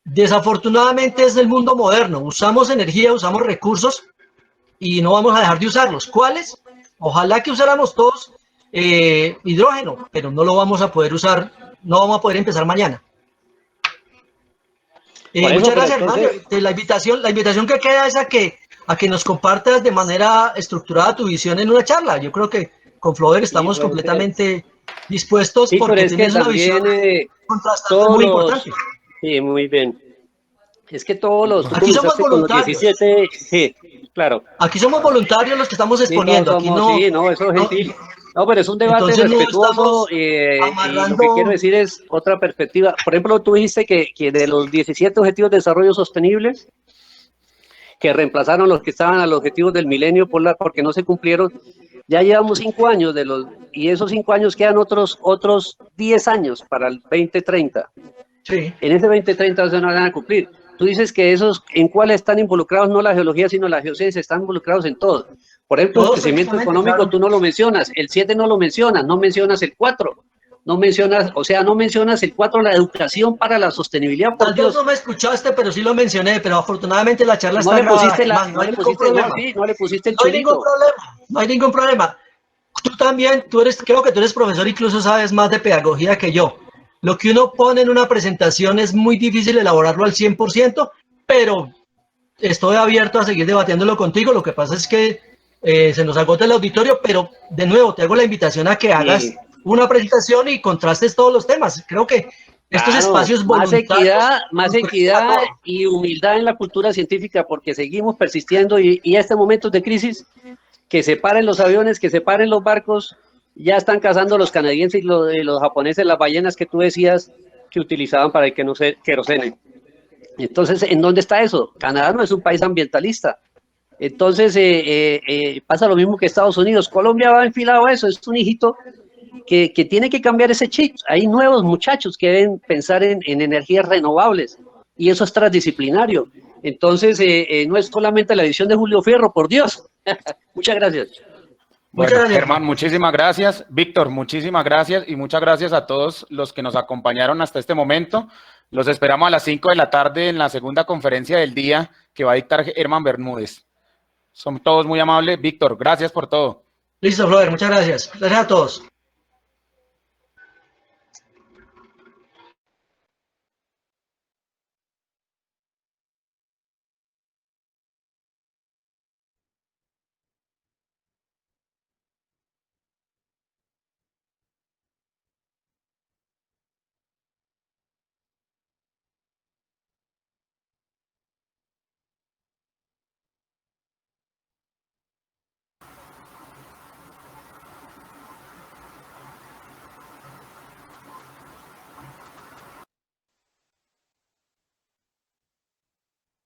Desafortunadamente es del mundo moderno, usamos energía, usamos recursos y no vamos a dejar de usarlos. ¿Cuáles? Ojalá que usáramos todos hidrógeno, pero no lo vamos a poder usar, no vamos a poder empezar mañana. Muchas gracias, hermano. La invitación que queda es a que nos compartas de manera estructurada tu visión en una charla. Yo creo que con Flover estamos completamente dispuestos, porque tienes una visión contrastante muy importante. Sí, muy bien. Es que todos los... Aquí somos voluntarios. 17, sí, claro. Aquí somos voluntarios los que estamos exponiendo. Sí, eso es gentil. No, pero es un debate respetuoso, y lo que quiero decir es otra perspectiva. Por ejemplo, tú dijiste que de los 17 Objetivos de Desarrollo Sostenible, que reemplazaron los que estaban a los objetivos del milenio porque no se cumplieron, ya llevamos 5 años y esos 5 años quedan otros 10 años para el 2030. Sí. En ese 2030 se no van a cumplir. Tú dices que esos, ¿en cuáles están involucrados? No la geología, sino la geociencia, están involucrados en todo. Por ejemplo, el crecimiento económico, claro. Tú no lo mencionas, el 7 no lo mencionas, no mencionas el 4, no mencionas el 4, la educación para la sostenibilidad. Tal vez no me escuchaste, pero sí lo mencioné, pero afortunadamente la charla está grabada. No le pusiste el chulito. No hay ningún problema. Tú también, creo que tú eres profesor, incluso sabes más de pedagogía que yo. Lo que uno pone en una presentación es muy difícil elaborarlo al 100%, pero estoy abierto a seguir debatiéndolo contigo. Lo que pasa es que se nos agota el auditorio, pero de nuevo te hago la invitación a que hagas una presentación y contrastes todos los temas. Creo que estos espacios voluntarios... Más equidad y humildad en la cultura científica, porque seguimos persistiendo y estos momentos de crisis, que se paren los aviones, que se paren los barcos, ya están cazando los canadienses y los japoneses las ballenas que tú decías que utilizaban para el querosene. Entonces, ¿en dónde está eso? Canadá no es un país ambientalista. Entonces, pasa lo mismo que Estados Unidos. Colombia va enfilado a eso, es un hijito que tiene que cambiar ese chip. Hay nuevos muchachos que deben pensar en energías renovables y eso es transdisciplinario. Entonces, no es solamente la visión de Julio Fierro, por Dios. Muchas gracias. Muchas Bueno, gracias. Germán, muchísimas gracias. Víctor, muchísimas gracias y muchas gracias a todos los que nos acompañaron hasta este momento. Los esperamos a las 5 de la tarde en la segunda conferencia del día que va a dictar Germán Bermúdez. Son todos muy amables. Víctor, gracias por todo. Listo, Flower, muchas gracias. Gracias a todos.